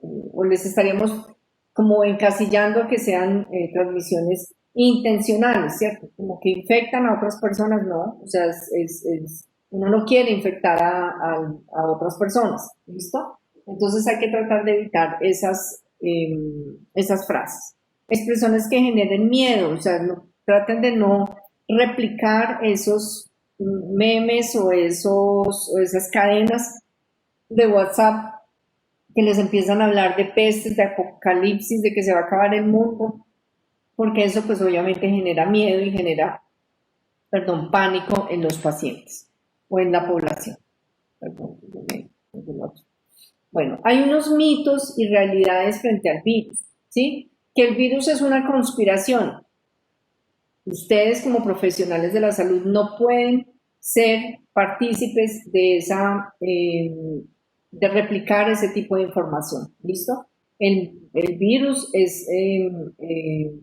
Speaker 1: o les estaríamos como encasillando a que sean transmisiones intencionales, ¿cierto? Como que infectan a otras personas, no, o sea, uno no quiere infectar a otras personas, ¿listo? Entonces hay que tratar de evitar esas frases. Expresiones que generen miedo, o sea, traten de no replicar esos memes o esas cadenas de WhatsApp que les empiezan a hablar de pestes, de apocalipsis, de que se va a acabar el mundo, porque eso pues obviamente genera miedo y genera, pánico en los pacientes o en la población. Bueno, hay unos mitos y realidades frente al virus, ¿sí? Que el virus es una conspiración. Ustedes como profesionales de la salud no pueden ser partícipes de de replicar ese tipo de información, ¿listo? El virus es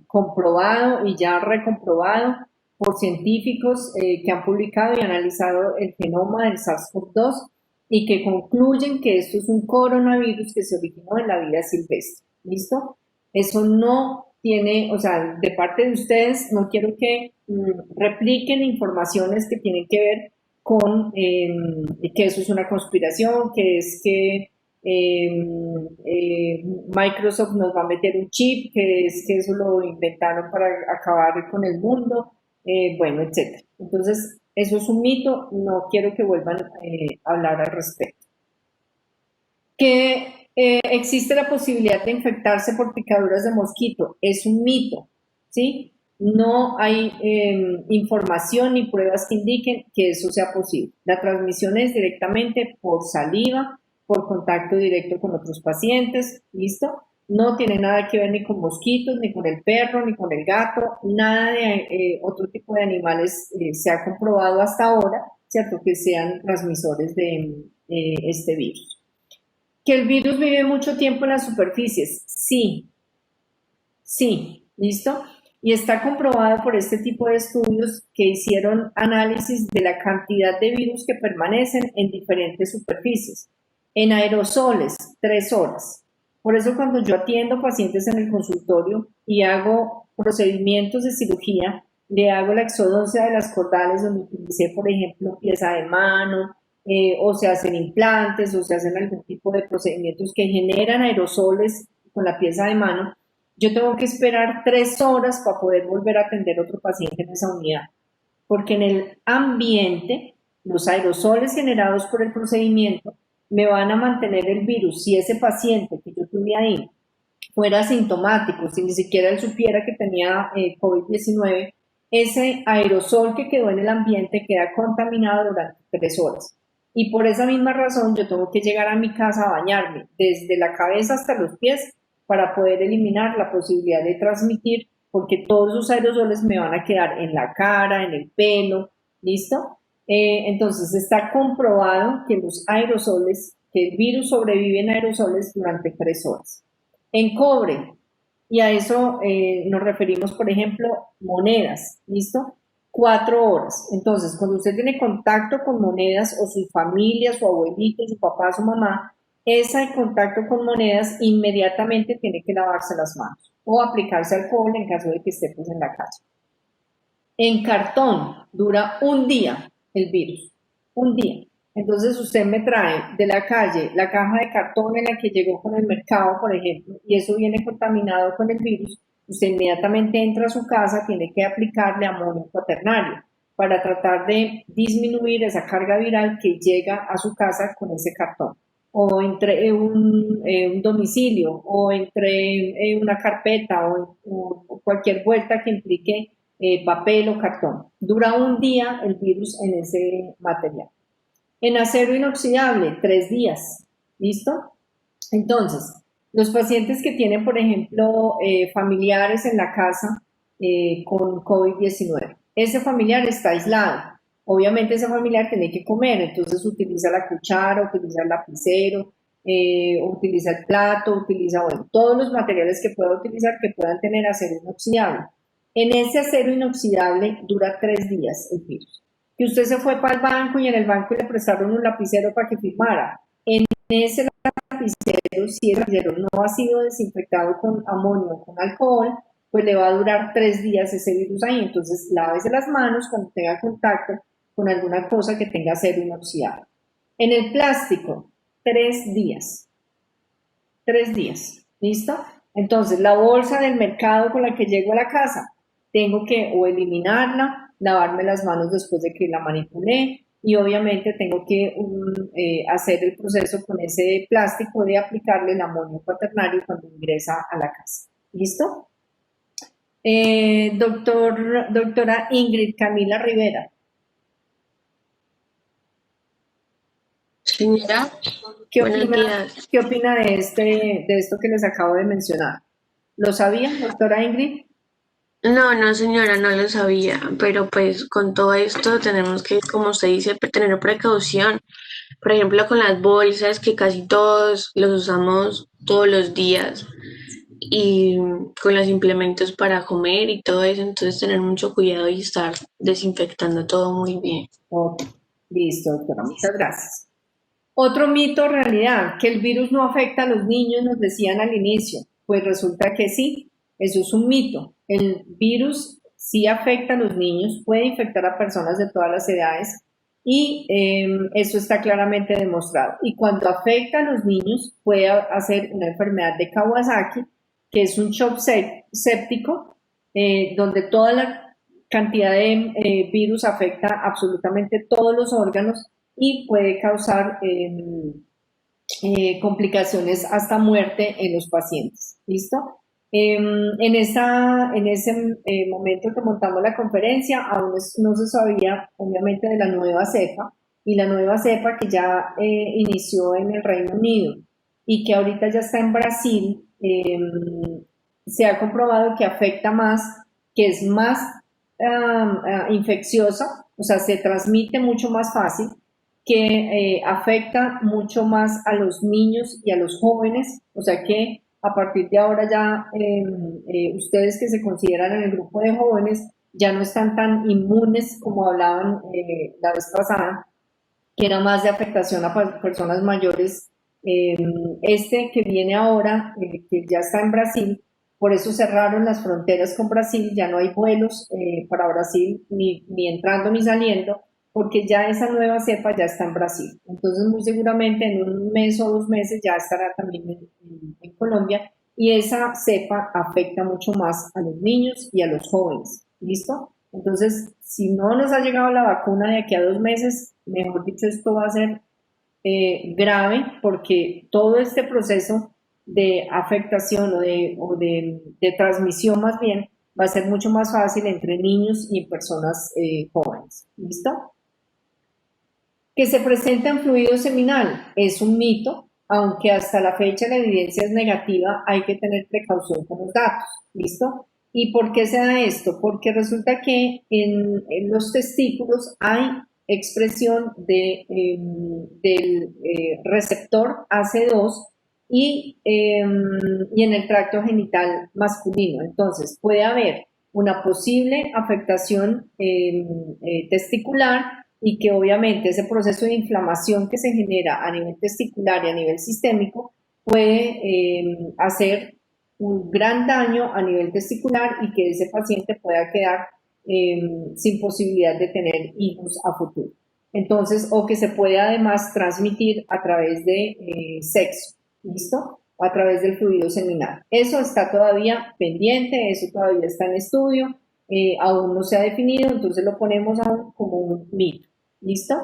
Speaker 1: comprobado y ya recomprobado por científicos que han publicado y analizado el genoma del SARS-CoV-2 y que concluyen que esto es un coronavirus que se originó en la vida silvestre, ¿listo? Eso no tiene, o sea, de parte de ustedes no quiero que repliquen informaciones que tienen que ver con que eso es una conspiración, que es que Microsoft nos va a meter un chip, que es que eso lo inventaron para acabar con el mundo, bueno, etcétera. Entonces, eso es un mito, no quiero que vuelvan a hablar al respecto. Que existe la posibilidad de infectarse por picaduras de mosquito, es un mito, ¿sí? No hay información ni pruebas que indiquen que eso sea posible. La transmisión es directamente por saliva, por contacto directo con otros pacientes, ¿listo? No tiene nada que ver ni con mosquitos, ni con el perro, ni con el gato, nada de otro tipo de animales se ha comprobado hasta ahora, ¿cierto? Que sean transmisores de este virus. ¿Que el virus vive mucho tiempo en las superficies? Sí, ¿listo? Y está comprobado por este tipo de estudios que hicieron análisis de la cantidad de virus que permanecen en diferentes superficies. En aerosoles, 3 horas. Por eso cuando yo atiendo pacientes en el consultorio y hago procedimientos de cirugía, le hago la exodoncia de las cordales donde utilicé, por ejemplo, pieza de mano, o se hacen implantes, o se hacen algún tipo de procedimientos que generan aerosoles con la pieza de mano, yo tengo que esperar 3 horas para poder volver a atender a otro paciente en esa unidad, porque en el ambiente los aerosoles generados por el procedimiento me van a mantener el virus. Si ese paciente que yo tuve ahí fuera asintomático, si ni siquiera él supiera que tenía COVID-19, ese aerosol que quedó en el ambiente queda contaminado durante 3 horas. Y por esa misma razón yo tengo que llegar a mi casa a bañarme desde la cabeza hasta los pies para poder eliminar la posibilidad de transmitir, porque todos esos aerosoles me van a quedar en la cara, en el pelo, ¿listo? Entonces está comprobado que los aerosoles, que el virus sobrevive en aerosoles durante 3 horas. En cobre, y a eso nos referimos, por ejemplo, monedas, ¿listo? 4 horas. Entonces, cuando usted tiene contacto con monedas, o su familia, su abuelito, su papá, su mamá, ese contacto con monedas inmediatamente tiene que lavarse las manos o aplicarse alcohol en caso de que esté pues en la calle. En cartón dura un día el virus, un día. Entonces usted me trae de la calle la caja de cartón en la que llegó con el mercado, por ejemplo, y eso viene contaminado con el virus, usted inmediatamente entra a su casa, tiene que aplicarle amonio cuaternario para tratar de disminuir esa carga viral que llega a su casa con ese cartón, o entre un domicilio, o entre una carpeta, o cualquier vuelta que implique papel o cartón. Dura un día el virus en ese material. En acero inoxidable, 3 días. ¿Listo? Entonces, los pacientes que tienen, por ejemplo, familiares en la casa con COVID-19, ese familiar está aislado. Obviamente ese familiar tiene que comer, entonces utiliza la cuchara, utiliza el lapicero, utiliza el plato, utiliza, bueno, todos los materiales que pueda utilizar que puedan tener acero inoxidable. En ese acero inoxidable dura 3 días el virus. Que usted se fue para el banco y en el banco le prestaron un lapicero para que firmara. En ese lapicero, si el lapicero no ha sido desinfectado con amonio o con alcohol, pues le va a durar 3 días ese virus ahí. Entonces, lávese las manos cuando tenga contacto con alguna cosa que tenga acero inoxidable. En el plástico, 3 días. 3 días. ¿Listo? Entonces, la bolsa del mercado con la que llego a la casa, tengo que o eliminarla, lavarme las manos después de que la manipulé, y obviamente tengo que hacer el proceso con ese plástico de aplicarle el amonio cuaternario cuando ingresa a la casa. ¿Listo? Doctora Ingrid Camila Rivera.
Speaker 14: Señora, buenos días.
Speaker 1: ¿Qué opina de esto que les acabo de mencionar? ¿Lo sabía, doctora Ingrid?
Speaker 14: No, señora, no lo sabía, pero pues con todo esto tenemos que, como usted dice, tener precaución. Por ejemplo, con las bolsas, que casi todos los usamos todos los días, y con los implementos para comer y todo eso, entonces tener mucho cuidado y estar desinfectando todo muy bien.
Speaker 1: Ok, listo, doctora, muchas gracias. Otro mito o realidad, que el virus no afecta a los niños, nos decían al inicio. Pues resulta que sí, eso es un mito. El virus sí afecta a los niños, puede infectar a personas de todas las edades, y eso está claramente demostrado. Y cuando afecta a los niños puede hacer una enfermedad de Kawasaki, que es un shock séptico, donde toda la cantidad de virus afecta absolutamente todos los órganos y puede causar complicaciones hasta muerte en los pacientes. ¿Listo? En ese momento que montamos la conferencia, aún no se sabía, obviamente, de la nueva cepa, y la nueva cepa que ya inició en el Reino Unido y que ahorita ya está en Brasil, se ha comprobado que afecta más, que es más infecciosa, o sea, se transmite mucho más fácil, que afecta mucho más a los niños y a los jóvenes, o sea que a partir de ahora ya ustedes que se consideran en el grupo de jóvenes ya no están tan inmunes como hablaban la vez pasada, que era más de afectación a personas mayores. Este que viene ahora, que ya está en Brasil, Por eso cerraron las fronteras con Brasil, ya no hay vuelos para Brasil ni entrando ni saliendo, porque ya esa nueva cepa ya está en Brasil. Entonces, muy seguramente en un mes o 2 meses ya estará también en Colombia, y esa cepa afecta mucho más a los niños y a los jóvenes. ¿Listo? Entonces, si no nos ha llegado la vacuna de aquí a 2 meses, mejor dicho, esto va a ser grave, porque todo este proceso de afectación o de transmisión más bien va a ser mucho más fácil entre niños y en personas jóvenes. ¿Listo? Que se presenta en fluido seminal es un mito, aunque hasta la fecha la evidencia es negativa, hay que tener precaución con los datos. ¿Listo? ¿Y por qué se da esto? Porque resulta que en los testículos hay expresión del receptor AC2 y en el tracto genital masculino. Entonces, puede haber una posible afectación testicular, y que obviamente ese proceso de inflamación que se genera a nivel testicular y a nivel sistémico puede hacer un gran daño a nivel testicular, y que ese paciente pueda quedar sin posibilidad de tener hijos a futuro. Entonces, o que se puede además transmitir a través de sexo, ¿listo? O a través del fluido seminal. Eso está todavía pendiente, eso todavía está en estudio, aún no se ha definido, entonces lo ponemos aún como un mito, ¿listo?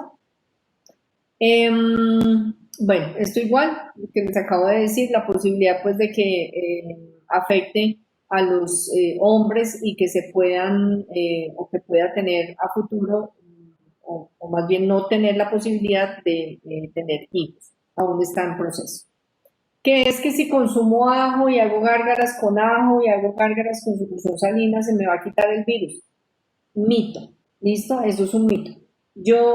Speaker 1: Bueno, esto igual que les acabo de decir, la posibilidad pues de que afecte a los hombres y que se puedan o que pueda tener a futuro, o más bien no tener la posibilidad de tener hijos, aún está en proceso. Que es que si consumo ajo y hago gárgaras con ajo y hago gárgaras con solución salina, se me va a quitar el virus. Mito, ¿listo? Eso es un mito. Yo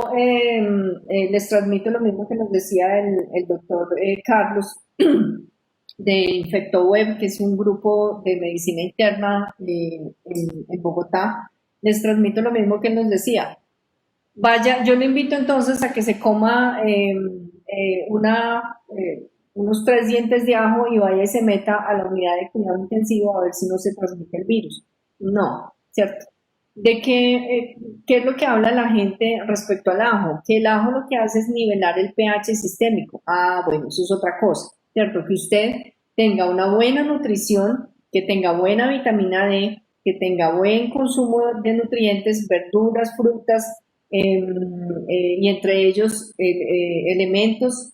Speaker 1: les transmito lo mismo que nos decía el doctor Carlos de InfectoWeb, que es un grupo de medicina interna en Bogotá. Les transmito lo mismo que él nos decía. Vaya, yo le invito entonces a que se coma unos 3 dientes de ajo y vaya y se meta a la unidad de cuidado intensivo a ver si no se transmite el virus. No, ¿cierto? ¿De qué es lo que habla la gente respecto al ajo? Que el ajo lo que hace es nivelar el pH sistémico. Ah, bueno, eso es otra cosa, ¿cierto? Que usted tenga una buena nutrición, que tenga buena vitamina D, que tenga buen consumo de nutrientes, verduras, frutas, y entre ellos elementos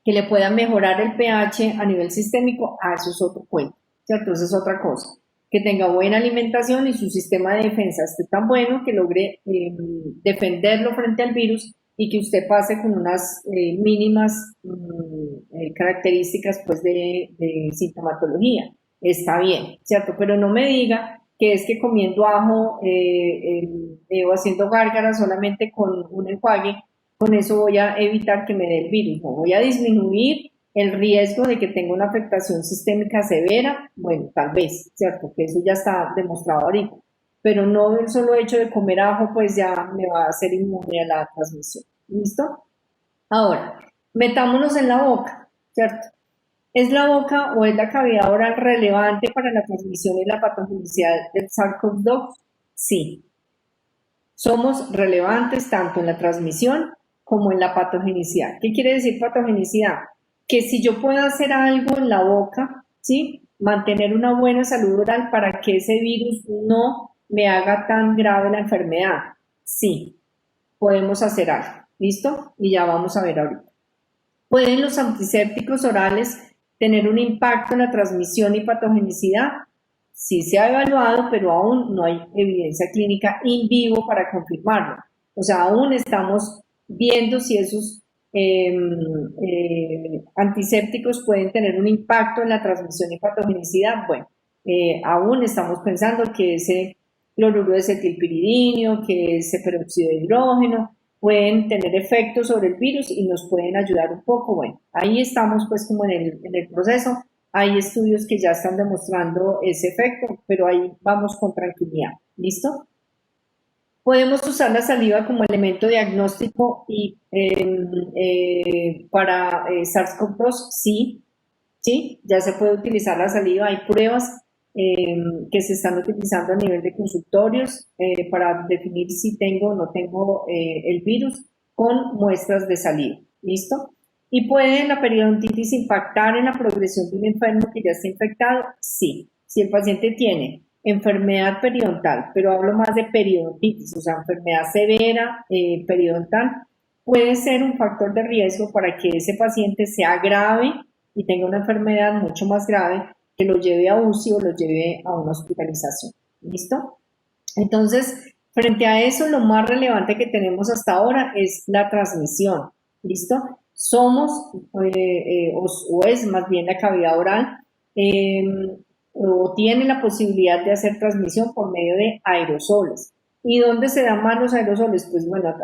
Speaker 1: que le puedan mejorar el pH a nivel sistémico. Ah, eso es otro cuento, ¿cierto? Eso es otra cosa. Que tenga buena alimentación y su sistema de defensa esté tan bueno que logre defenderlo frente al virus, y que usted pase con unas mínimas características pues de sintomatología. Está bien, ¿cierto? Pero no me diga que es que comiendo ajo o haciendo gárgaras solamente con un enjuague, con eso voy a evitar que me dé el virus. No, voy a disminuir el riesgo de que tenga una afectación sistémica severa. Bueno, tal vez, ¿cierto? Que eso ya está demostrado ahorita. Pero no el solo hecho de comer ajo, pues ya me va a hacer inmune a la transmisión. ¿Listo? Ahora, metámonos en la boca, ¿cierto? ¿Es la boca o es la cavidad oral relevante para la transmisión y la patogenicidad del SARS-CoV-2? Sí. Somos relevantes tanto en la transmisión como en la patogenicidad. ¿Qué quiere decir patogenicidad? Que si yo puedo hacer algo en la boca, ¿sí? Mantener una buena salud oral para que ese virus no me haga tan grave la enfermedad. Sí, podemos hacer algo. ¿Listo? Y ya vamos a ver ahorita. ¿Pueden los antisépticos orales tener un impacto en la transmisión y patogenicidad? Sí se ha evaluado, pero aún no hay evidencia clínica in vivo para confirmarlo. O sea, aún estamos viendo si esos antisépticos pueden tener un impacto en la transmisión y patogenicidad. Bueno, aún estamos pensando que ese cloruro de acetilpiridino, que ese peróxido de hidrógeno pueden tener efectos sobre el virus y nos pueden ayudar un poco. Bueno, ahí estamos pues como en el proceso. Hay estudios que ya están demostrando ese efecto, pero ahí vamos con tranquilidad. ¿Listo? ¿Podemos usar la saliva como elemento diagnóstico y para SARS-CoV-2? Sí, sí, ya se puede utilizar la saliva. Hay pruebas que se están utilizando a nivel de consultorios para definir si tengo o no tengo el virus con muestras de saliva. ¿Listo? ¿Y puede la periodontitis impactar en la progresión de un enfermo que ya está infectado? Sí. Si el paciente tiene enfermedad periodontal, pero hablo más de periodontitis, o sea, enfermedad severa periodontal, puede ser un factor de riesgo para que ese paciente sea grave y tenga una enfermedad mucho más grave que lo lleve a UCI o lo lleve a una hospitalización. ¿Listo? Entonces, frente a eso, lo más relevante que tenemos hasta ahora es la transmisión. ¿Listo? Somos, o es más bien la cavidad oral, o tiene la posibilidad de hacer transmisión por medio de aerosoles. ¿Y dónde se dan más los aerosoles? Pues bueno,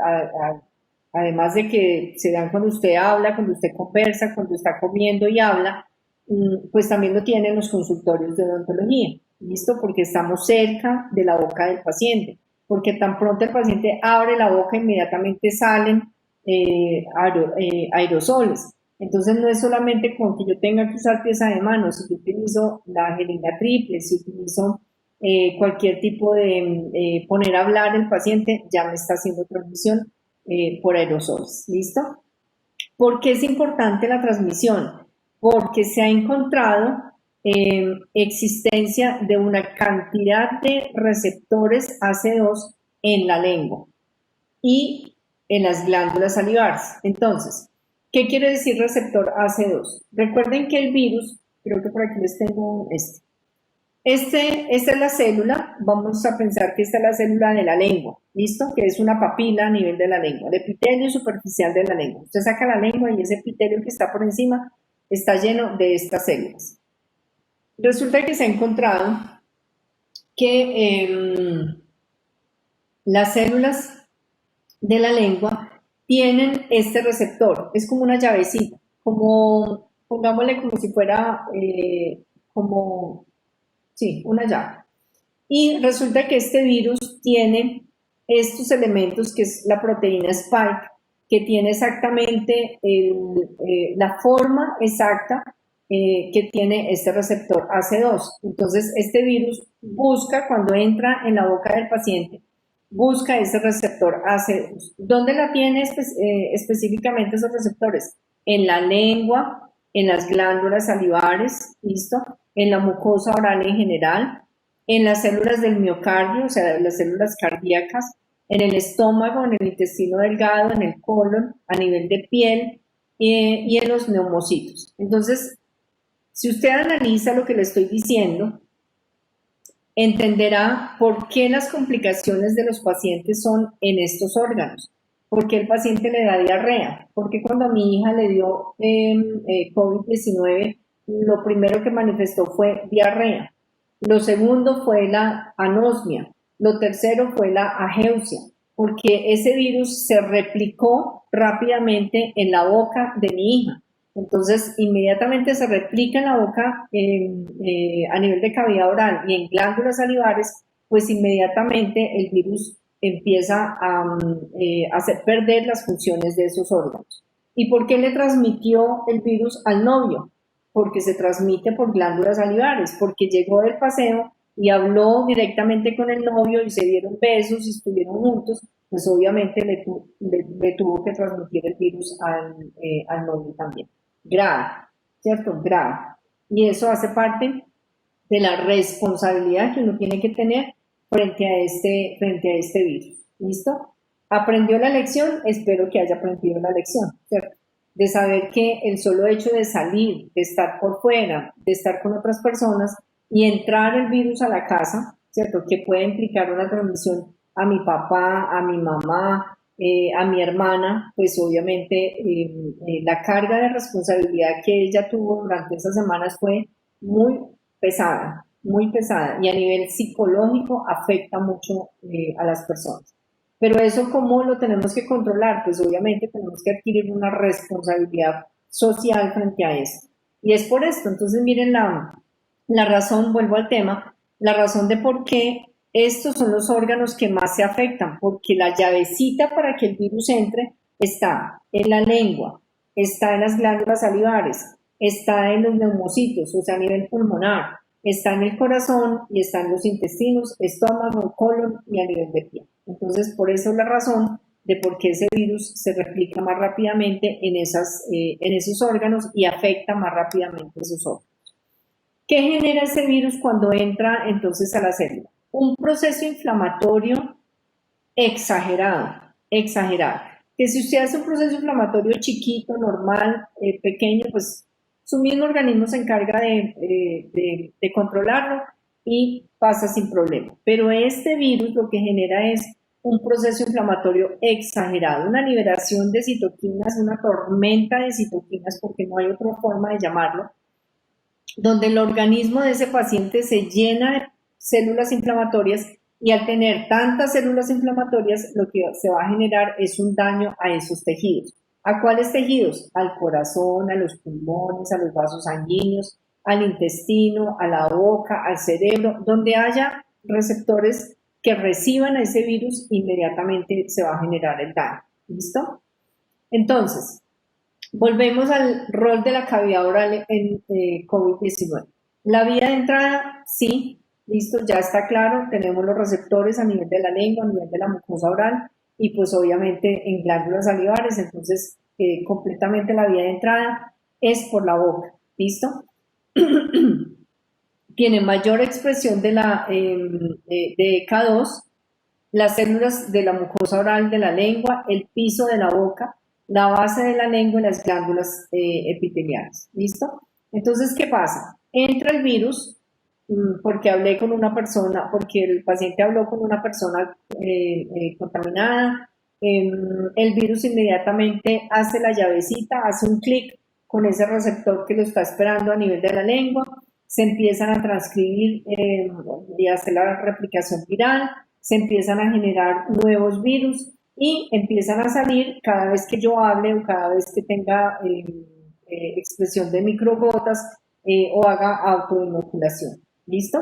Speaker 1: además de que se dan cuando usted habla, cuando usted conversa, cuando está comiendo y habla, pues también lo tienen los consultorios de odontología. ¿Listo? Porque estamos cerca de la boca del paciente. Porque tan pronto el paciente abre la boca, inmediatamente salen aerosoles. Entonces no es solamente con que yo tenga que usar pieza de mano. Si yo utilizo la jeringa triple, si utilizo cualquier tipo de poner a hablar el paciente, ya me está haciendo transmisión por aerosoles. ¿Listo? ¿Por qué es importante la transmisión? Porque se ha encontrado existencia de una cantidad de receptores AC2 en la lengua y en las glándulas salivares. Entonces, ¿qué quiere decir receptor AC2? Recuerden que el virus, creo que por aquí les tengo esta es la célula, vamos a pensar que esta es la célula de la lengua, ¿listo? Que es una papila a nivel de la lengua, el epitelio superficial de la lengua. Usted saca la lengua y ese epitelio que está por encima está lleno de estas células. Resulta que se ha encontrado que las células de la lengua tienen este receptor, es como una llavecita, como, pongámosle como si fuera, una llave. Y resulta que este virus tiene estos elementos, que es la proteína Spike, que tiene exactamente la forma exacta que tiene este receptor AC2. Entonces, este virus busca, cuando entra en la boca del paciente, busca ese receptor AC2. ¿Dónde la tiene específicamente esos receptores? En la lengua, en las glándulas salivares, ¿listo? En la mucosa oral en general, en las células del miocardio, o sea, las células cardíacas, en el estómago, en el intestino delgado, en el colon, a nivel de piel y en los neumocitos. Entonces, si usted analiza lo que le estoy diciendo, entenderá por qué las complicaciones de los pacientes son en estos órganos. ¿Por qué el paciente le da diarrea? Porque cuando a mi hija le dio COVID-19, lo primero que manifestó fue diarrea. Lo segundo fue la anosmia. Lo tercero fue la ageusia, porque ese virus se replicó rápidamente en la boca de mi hija. Entonces, inmediatamente se replica en la boca a nivel de cavidad oral y en glándulas salivares, pues inmediatamente el virus empieza a hacer perder las funciones de esos órganos. ¿Y por qué le transmitió el virus al novio? Porque se transmite por glándulas salivares, porque llegó del paseo y habló directamente con el novio y se dieron besos y estuvieron juntos, pues obviamente le tuvo que transmitir el virus al novio también. Grave, ¿cierto? Grave. Y eso hace parte de la responsabilidad que uno tiene que tener frente a este virus. ¿Listo? ¿Aprendió la lección? Espero que haya aprendido la lección, ¿cierto? De saber que el solo hecho de salir, de estar por fuera, de estar con otras personas y entrar el virus a la casa, ¿cierto? Que puede implicar una transmisión a mi papá, a mi mamá, a mi hermana, pues obviamente la carga de responsabilidad que ella tuvo durante esas semanas fue muy pesada y a nivel psicológico afecta mucho a las personas. Pero eso, ¿cómo lo tenemos que controlar? Pues obviamente tenemos que adquirir una responsabilidad social frente a esto. Y es por esto, entonces miren la razón, vuelvo al tema, la razón de por qué estos son los órganos que más se afectan, porque la llavecita para que el virus entre está en la lengua, está en las glándulas salivares, está en los neumocitos, o sea, a nivel pulmonar, está en el corazón y está en los intestinos, estómago, colon y a nivel de piel. Entonces, por eso es la razón de por qué ese virus se replica más rápidamente en esos órganos y afecta más rápidamente esos órganos. ¿Qué genera ese virus cuando entra entonces a la célula? Un proceso inflamatorio exagerado. Que si usted hace un proceso inflamatorio chiquito, normal, pequeño, pues su mismo organismo se encarga de controlarlo y pasa sin problema. Pero este virus lo que genera es un proceso inflamatorio exagerado, una liberación de citoquinas, una tormenta de citoquinas, porque no hay otra forma de llamarlo, donde el organismo de ese paciente se llena de células inflamatorias y al tener tantas células inflamatorias lo que se va a generar es un daño a esos tejidos. ¿A cuáles tejidos? Al corazón, a los pulmones, a los vasos sanguíneos, al intestino, a la boca, al cerebro, donde haya receptores que reciban a ese virus, inmediatamente se va a generar el daño. ¿Listo? Entonces, volvemos al rol de la cavidad oral en COVID-19. La vía de entrada, sí, listo, ya está claro, tenemos los receptores a nivel de la lengua, a nivel de la mucosa oral y pues obviamente en glándulas salivares, entonces completamente la vía de entrada es por la boca, ¿listo? Tiene mayor expresión de ECA2, las células de la mucosa oral de la lengua, el piso de la boca, la base de la lengua y las glándulas epiteliales, ¿listo? Entonces, ¿qué pasa? Entra el virus porque hablé con una persona, porque el paciente habló con una persona contaminada, el virus inmediatamente hace la llavecita, hace un clic con ese receptor que lo está esperando a nivel de la lengua, se empiezan a transcribir y hacer la replicación viral, se empiezan a generar nuevos virus y empiezan a salir cada vez que yo hable o cada vez que tenga expresión de microgotas o haga autoinoculación. ¿Listo?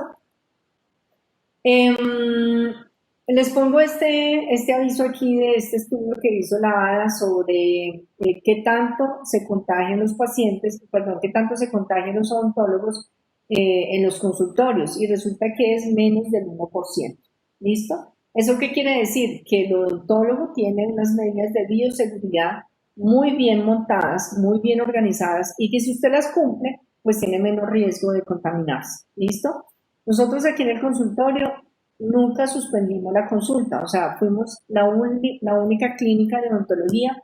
Speaker 1: Les pongo este aviso aquí de este estudio que hizo la ADA sobre qué tanto se contagian los pacientes, perdón, qué tanto se contagian los odontólogos en los consultorios y resulta que es menos del 1%. ¿Listo? ¿Eso qué quiere decir? Que el odontólogo tiene unas medidas de bioseguridad muy bien montadas, muy bien organizadas y que si usted las cumple, pues tiene menos riesgo de contaminarse. ¿Listo? Nosotros aquí en el consultorio nunca suspendimos la consulta, o sea, fuimos la única clínica de odontología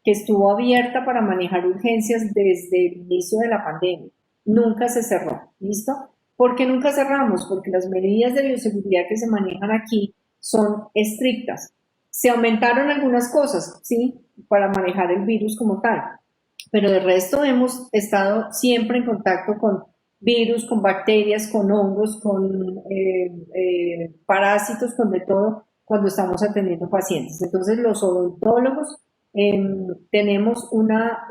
Speaker 1: que estuvo abierta para manejar urgencias desde el inicio de la pandemia. Nunca se cerró, ¿listo? ¿Por qué nunca cerramos? Porque las medidas de bioseguridad que se manejan aquí son estrictas. Se aumentaron algunas cosas, ¿sí? Para manejar el virus como tal, pero de resto hemos estado siempre en contacto con virus, con bacterias, con hongos, con parásitos, con de todo, cuando estamos atendiendo pacientes. Entonces, los odontólogos tenemos una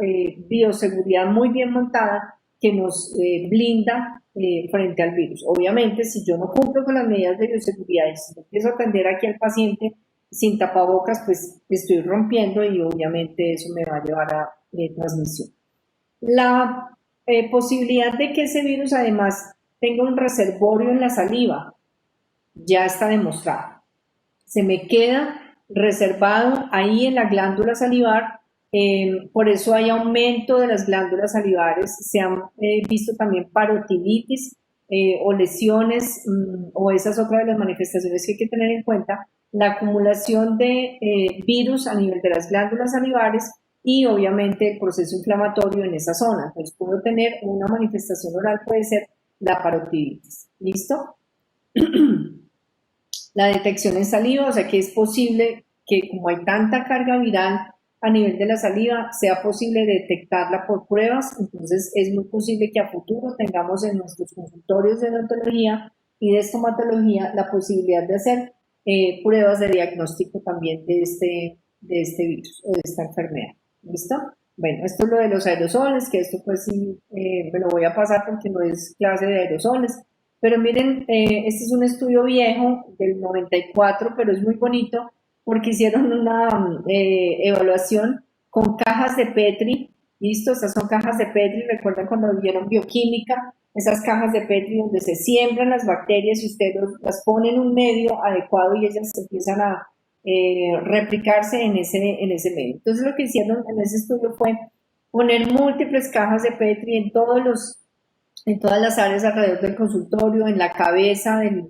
Speaker 1: bioseguridad muy bien montada que nos blinda frente al virus. Obviamente, si yo no cumplo con las medidas de bioseguridad y si no empiezo a atender aquí al paciente sin tapabocas, pues estoy rompiendo y obviamente eso me va a llevar a transmisión. La posibilidad de que ese virus además tenga un reservorio en la saliva ya está demostrado. Se me queda reservado ahí en la glándula salivar, por eso hay aumento de las glándulas salivares, se han visto también parotinitis o lesiones o esas otras de las manifestaciones que hay que tener en cuenta, la acumulación de virus a nivel de las glándulas salivares y obviamente el proceso inflamatorio en esa zona. Entonces puedo tener una manifestación oral, puede ser la parotiditis. ¿Listo? La detección en saliva, o sea que es posible que como hay tanta carga viral a nivel de la saliva, sea posible detectarla por pruebas, entonces es muy posible que a futuro tengamos en nuestros consultorios de odontología y de estomatología la posibilidad de hacer pruebas de diagnóstico también de este virus o de esta enfermedad. ¿Listo? Bueno, esto es lo de los aerosoles, que esto pues sí me lo voy a pasar porque no es clase de aerosoles, pero miren, este es un estudio viejo del 94, pero es muy bonito porque hicieron una evaluación con cajas de Petri ¿listo? Estas son cajas de Petri, recuerdan cuando vieron bioquímica, esas cajas de Petri donde se siembran las bacterias y usted las pone en un medio adecuado y ellas empiezan a replicarse en ese medio. Entonces lo que hicieron en ese estudio fue poner múltiples cajas de Petri en todas las áreas alrededor del consultorio, en la cabeza del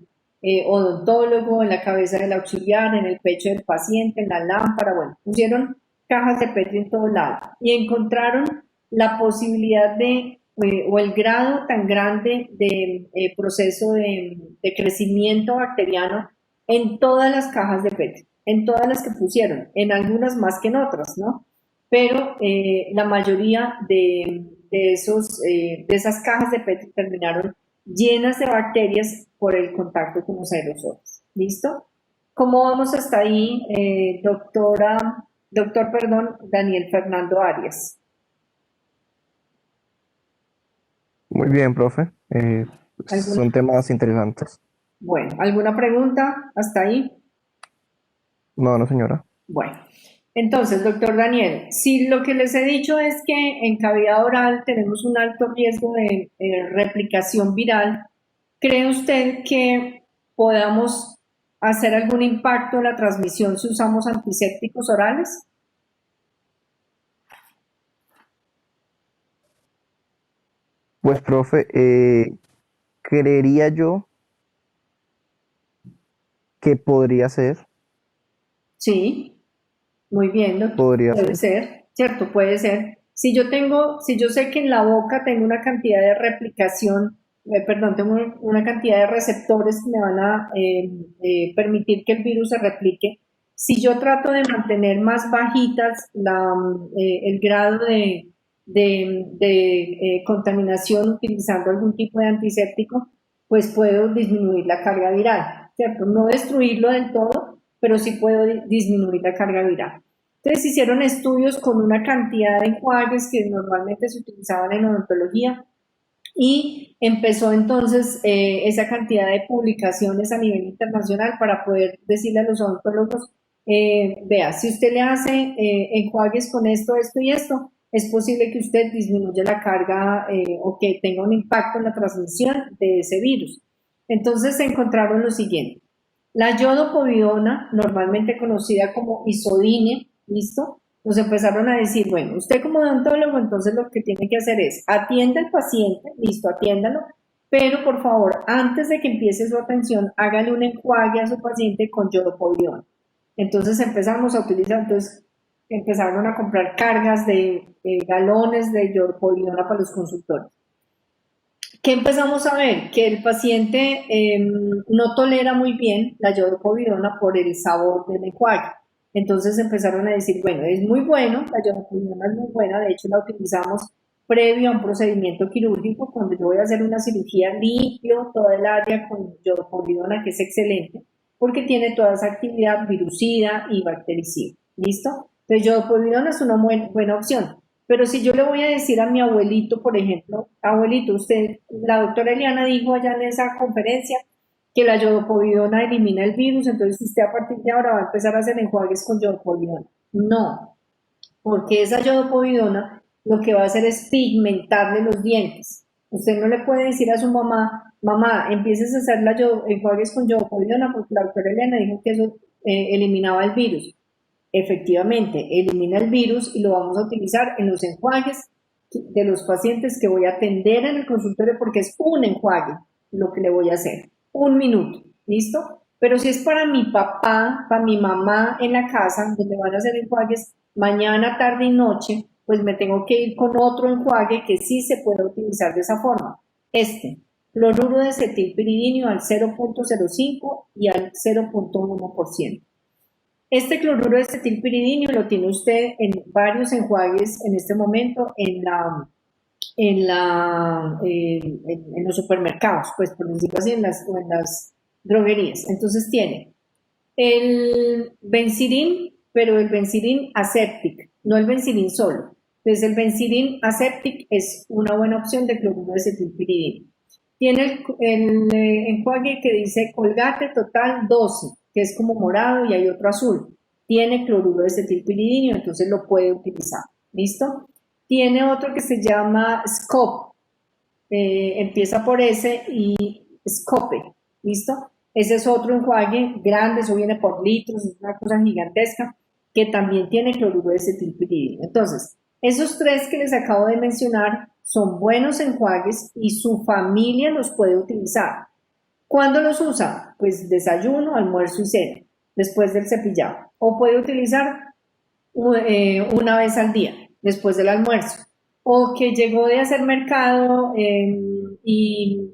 Speaker 1: odontólogo, en la cabeza del auxiliar, en el pecho del paciente, en la lámpara, bueno, pusieron cajas de Petri en todo lado y encontraron la posibilidad o el grado tan grande de proceso de crecimiento bacteriano en todas las cajas de Petri, en todas las que pusieron, en algunas más que en otras, ¿no? Pero la mayoría de esas cajas de Petri terminaron llenas de bacterias por el contacto con los aerosoles. ¿Listo? ¿Cómo vamos hasta ahí, doctor Daniel Fernando Arias?
Speaker 6: Muy bien, profe. Son temas interesantes.
Speaker 1: Bueno, ¿alguna pregunta hasta ahí?
Speaker 6: No, no, señora.
Speaker 1: Bueno, entonces, doctor Daniel, si lo que les he dicho es que en cavidad oral tenemos un alto riesgo de replicación viral, ¿cree usted que podamos hacer algún impacto en la transmisión si usamos antisépticos orales?
Speaker 6: Pues, profe, creería yo que podría ser.
Speaker 1: Sí, muy bien, doctor.
Speaker 6: Podría
Speaker 1: Puede ser, ¿cierto? Puede ser. Si yo sé que en la boca tengo una cantidad de replicación, tengo una cantidad de receptores que me van a permitir que el virus se replique, si yo trato de mantener más bajitas el grado de contaminación utilizando algún tipo de antiséptico, pues puedo disminuir la carga viral, ¿cierto? No destruirlo del todo, pero sí puedo disminuir la carga viral. Entonces hicieron estudios con una cantidad de enjuagues que normalmente se utilizaban en odontología y empezó entonces esa cantidad de publicaciones a nivel internacional para poder decirle a los odontólogos, vea, si usted le hace enjuagues con esto, esto y esto, es posible que usted disminuya la carga o que tenga un impacto en la transmisión de ese virus. Entonces se encontraron lo siguiente. La iodopovidona, normalmente conocida como isodine, ¿listo? Nos empezaron a decir, bueno, usted como odontólogo, entonces lo que tiene que hacer es atienda al paciente, listo, atiéndalo, pero por favor, antes de que empiece su atención, hágale un enjuague a su paciente con iodopovidona. Entonces empezamos a utilizar, empezaron a comprar cargas de galones de iodopovidona para los consultores. ¿Qué empezamos a ver? Que el paciente no tolera muy bien la iodopovidona por el sabor del enjuague. Entonces empezaron a decir, bueno, es muy bueno, la iodopovidona es muy buena, de hecho la utilizamos previo a un procedimiento quirúrgico, cuando yo voy a hacer una cirugía limpio toda el área con iodopovidona, que es excelente, porque tiene toda esa actividad virucida y bactericida. ¿Listo? Entonces iodopovidona es una buena opción. Pero si yo le voy a decir a mi abuelito, por ejemplo, abuelito, la doctora Eliana dijo allá en esa conferencia que la iodopovidona elimina el virus, entonces usted a partir de ahora va a empezar a hacer enjuagues con iodopovidona. No, porque esa iodopovidona lo que va a hacer es pigmentarle los dientes. Usted no le puede decir a su mamá, empieces a hacer enjuagues con iodopovidona porque la doctora Eliana dijo que eso eliminaba el virus. Efectivamente, elimina el virus y lo vamos a utilizar en los enjuagues de los pacientes que voy a atender en el consultorio porque es un enjuague lo que le voy a hacer. 1 minuto, ¿listo? Pero si es para mi papá, para mi mamá en la casa, donde van a hacer enjuagues mañana, tarde y noche, pues me tengo que ir con otro enjuague que sí se puede utilizar de esa forma. Cloruro de acetilpiridino al 0.05 y al 0.1%. Este cloruro de acetilpiridino lo tiene usted en varios enjuagues en este momento en los supermercados, pues por decirlo así, en las droguerías. Entonces tiene el Benzidin, pero el Benzidin aseptic, no el Benzidin solo. Entonces el Benzidin aseptic es una buena opción de cloruro de acetilpiridino. Tiene el enjuague que dice Colgate Total 12, que es como morado y hay otro azul. Tiene cloruro de acetilpiridino, entonces lo puede utilizar. ¿Listo? Tiene otro que se llama SCOP, empieza por S y SCOPE, ¿listo? Ese es otro enjuague grande, eso viene por litros, es una cosa gigantesca, que también tiene cloruro de acetilpiridina. Entonces, esos tres que les acabo de mencionar son buenos enjuagues y su familia los puede utilizar. ¿Cuándo los usa? Pues desayuno, almuerzo y cena, después del cepillado. O puede utilizar una vez al día, después del almuerzo. O que llegó de hacer mercado y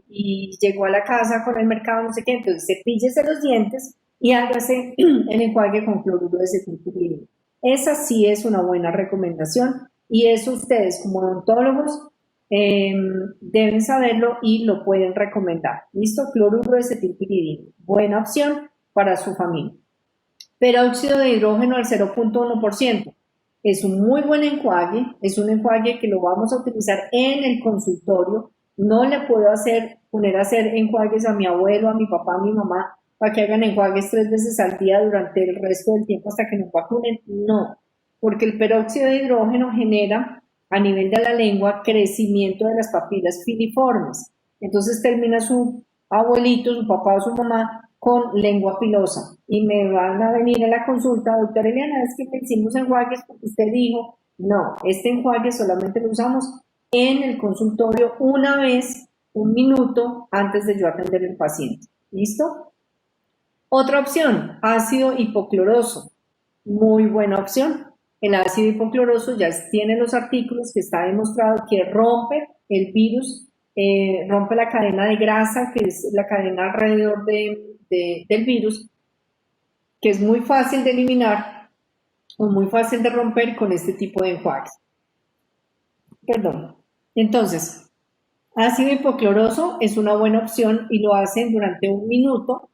Speaker 1: llegó a la casa con el mercado, no sé qué, entonces cepíllese los dientes y hágase el enjuague con cloruro de acetilpiridina. Esa sí es una buena recomendación y eso ustedes como odontólogos deben saberlo y lo pueden recomendar. ¿Listo? Cloruro de acetilpiridina, buena opción para su familia. Peróxido de hidrógeno al 0.1%. Es un muy buen enjuague, es un enjuague que lo vamos a utilizar en el consultorio. No le puedo poner a hacer enjuagues a mi abuelo, a mi papá, a mi mamá, para que hagan enjuagues 3 veces al día durante el resto del tiempo hasta que nos vacunen. No, porque el peróxido de hidrógeno genera a nivel de la lengua crecimiento de las papilas filiformes. Entonces termina su abuelito, su papá o su mamá con lengua pilosa y me van a venir a la consulta, doctora Eliana, es que le hicimos enjuagues porque usted dijo, no, este enjuague solamente lo usamos en el consultorio una vez, un minuto antes de yo atender al paciente. ¿Listo? Otra opción, ácido hipocloroso, muy buena opción. El ácido hipocloroso ya tiene los artículos que está demostrado que rompe el virus, rompe la cadena de grasa, que es la cadena alrededor del virus, que es muy fácil de eliminar o muy fácil de romper con este tipo de enjuagues. Perdón. Entonces, ácido hipocloroso es una buena opción y lo hacen durante un minuto,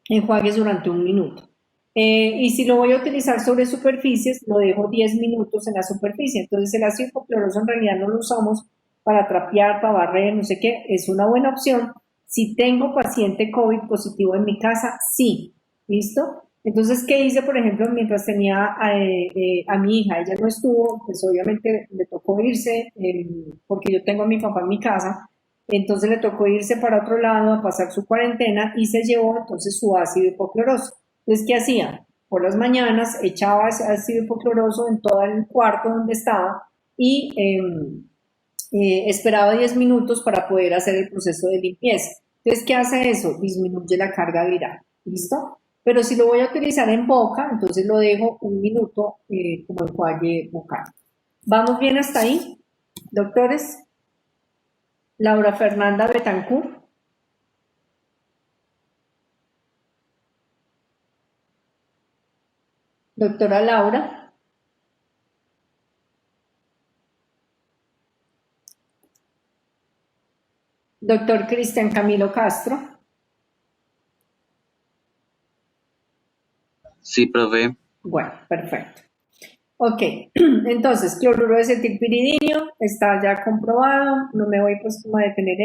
Speaker 1: enjuagues durante un minuto. Y si lo voy a utilizar sobre superficies, lo dejo 10 minutos en la superficie. Entonces el ácido hipocloroso en realidad no lo usamos para trapear, para barrer, no sé qué. Es una buena opción. Si tengo paciente COVID positivo en mi casa, sí. ¿Listo? Entonces, ¿qué hice, por ejemplo, mientras tenía a mi hija? Ella no estuvo, pues obviamente le tocó irse, porque yo tengo a mi papá en mi casa. Entonces le tocó irse para otro lado a pasar su cuarentena y se llevó entonces su ácido hipocloroso. Entonces, ¿qué hacía? Por las mañanas echaba ácido hipocloroso en todo el cuarto donde estaba y esperaba 10 minutos para poder hacer el proceso de limpieza. Entonces, ¿qué hace eso? Disminuye la carga viral. ¿Listo? Pero si lo voy a utilizar en boca, entonces lo dejo un minuto como enjuague bucal. ¿Vamos bien hasta ahí, doctores? Laura Fernanda Betancourt. Doctora Laura. Doctor Cristian Camilo Castro.
Speaker 5: Sí, profe.
Speaker 1: Bueno, perfecto. Ok, entonces, cloruro de acetilpiridino está ya comprobado, no me voy pues como a detener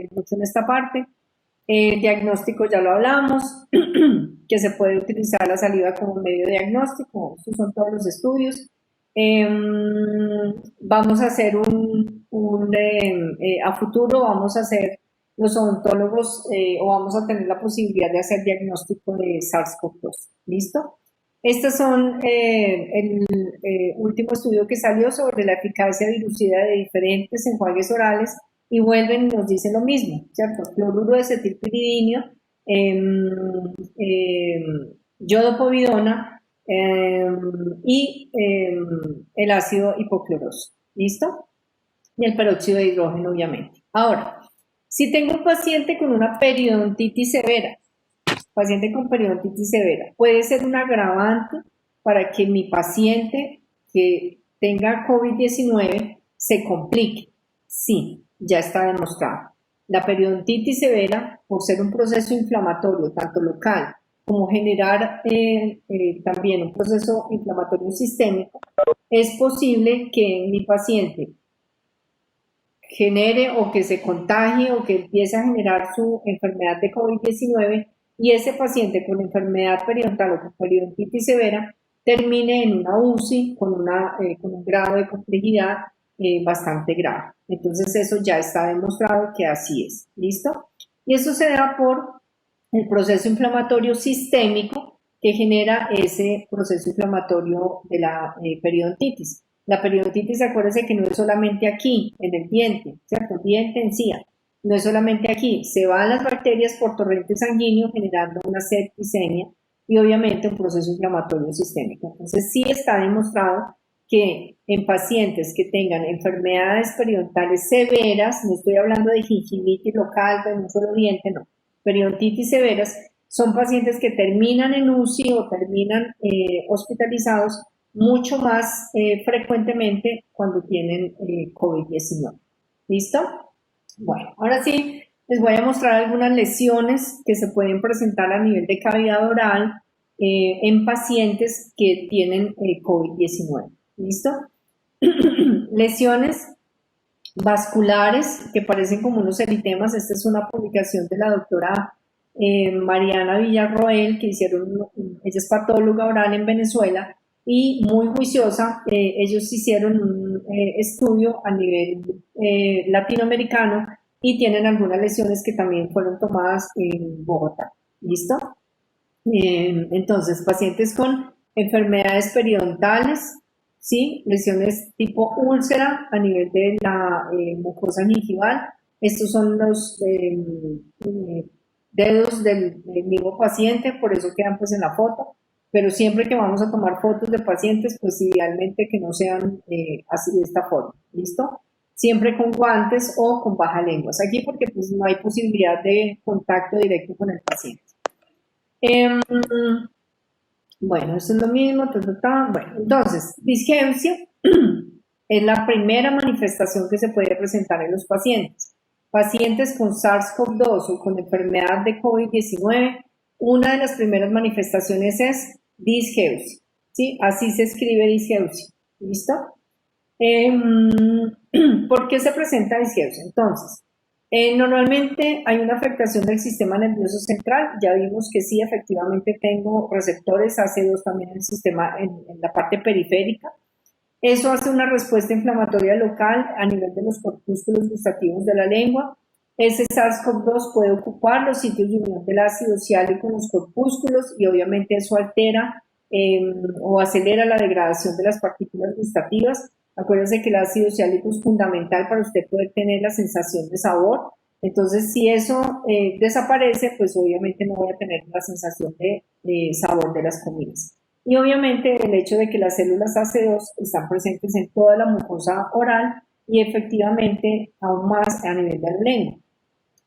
Speaker 1: mucho en esta parte. El diagnóstico ya lo hablamos, que se puede utilizar la saliva como medio diagnóstico, estos son todos los estudios. Vamos a hacer a futuro vamos a hacer los odontólogos o vamos a tener la posibilidad de hacer diagnóstico de SARS-CoV-2. ¿Listo? Estos son el último estudio que salió sobre la eficacia virucida de diferentes enjuagues orales y vuelven y nos dicen lo mismo, ¿cierto? Cloruro de acetilpiridino, yodopovidona y el ácido hipocloroso. ¿Listo? Y el peróxido de hidrógeno, obviamente. Ahora, si tengo un paciente con una periodontitis severa, puede ser un agravante para que mi paciente que tenga COVID-19 se complique. Sí, ya está demostrado. La periodontitis severa, por ser un proceso inflamatorio tanto local como generar también un proceso inflamatorio sistémico, es posible que mi paciente genere o que se contagie o que empiece a generar su enfermedad de COVID-19 y ese paciente con enfermedad periodontal o con periodontitis severa termine en una UCI con un grado de complejidad bastante grave. Entonces eso ya está demostrado que así es. ¿Listo? Y eso se da por el proceso inflamatorio sistémico que genera ese proceso inflamatorio de la periodontitis. La periodontitis, acuérdense que no es solamente aquí, en el diente, ¿cierto? El diente encía. No es solamente aquí, se van las bacterias por torrente sanguíneo generando una septicemia y obviamente un proceso inflamatorio sistémico. Entonces sí está demostrado que en pacientes que tengan enfermedades periodontales severas, no estoy hablando de gingivitis local de un solo diente, no, periodontitis severas, son pacientes que terminan en UCI o terminan hospitalizados mucho más frecuentemente cuando tienen COVID-19. ¿Listo? Bueno, ahora sí les voy a mostrar algunas lesiones que se pueden presentar a nivel de cavidad oral en pacientes que tienen COVID-19. ¿Listo? Lesiones vasculares que parecen como unos eritemas. Esta es una publicación de la doctora Mariana Villarroel, que ella es patóloga oral en Venezuela y muy juiciosa. Ellos hicieron un estudio a nivel latinoamericano y tienen algunas lesiones que también fueron tomadas en Bogotá. ¿Listo? Entonces, pacientes con enfermedades periodontales, ¿sí? Lesiones tipo úlcera a nivel de la mucosa gingival. Estos son los dedos del mismo paciente, por eso quedan pues en la foto, pero siempre que vamos a tomar fotos de pacientes, pues idealmente que no sean así de esta forma, ¿listo? Siempre con guantes o con baja lenguas, aquí porque pues no hay posibilidad de contacto directo con el paciente. Bueno, esto es lo mismo, bueno, entonces, disgeusia es la primera manifestación que se puede presentar en los pacientes. Pacientes con SARS-CoV-2 o con enfermedad de COVID-19, una de las primeras manifestaciones es disgeusia, ¿sí? Así se escribe disgeusia, ¿listo? ¿Por qué se presenta disgeusia? Entonces, normalmente hay una afectación del sistema nervioso central. Ya vimos que sí, efectivamente tengo receptores AC2 también en el sistema, en la parte periférica. Eso hace una respuesta inflamatoria local a nivel de los corpúsculos gustativos de la lengua. Ese SARS-CoV-2 puede ocupar los sitios de unión del ácido ciálico con los corpúsculos y obviamente eso altera o acelera la degradación de las partículas gustativas. Acuérdense que el ácido ciálico es fundamental para usted poder tener la sensación de sabor. Entonces, si eso desaparece, pues obviamente no voy a tener la sensación de sabor de las comidas. Y obviamente el hecho de que las células AC2 están presentes en toda la mucosa oral y efectivamente aún más a nivel de la lengua.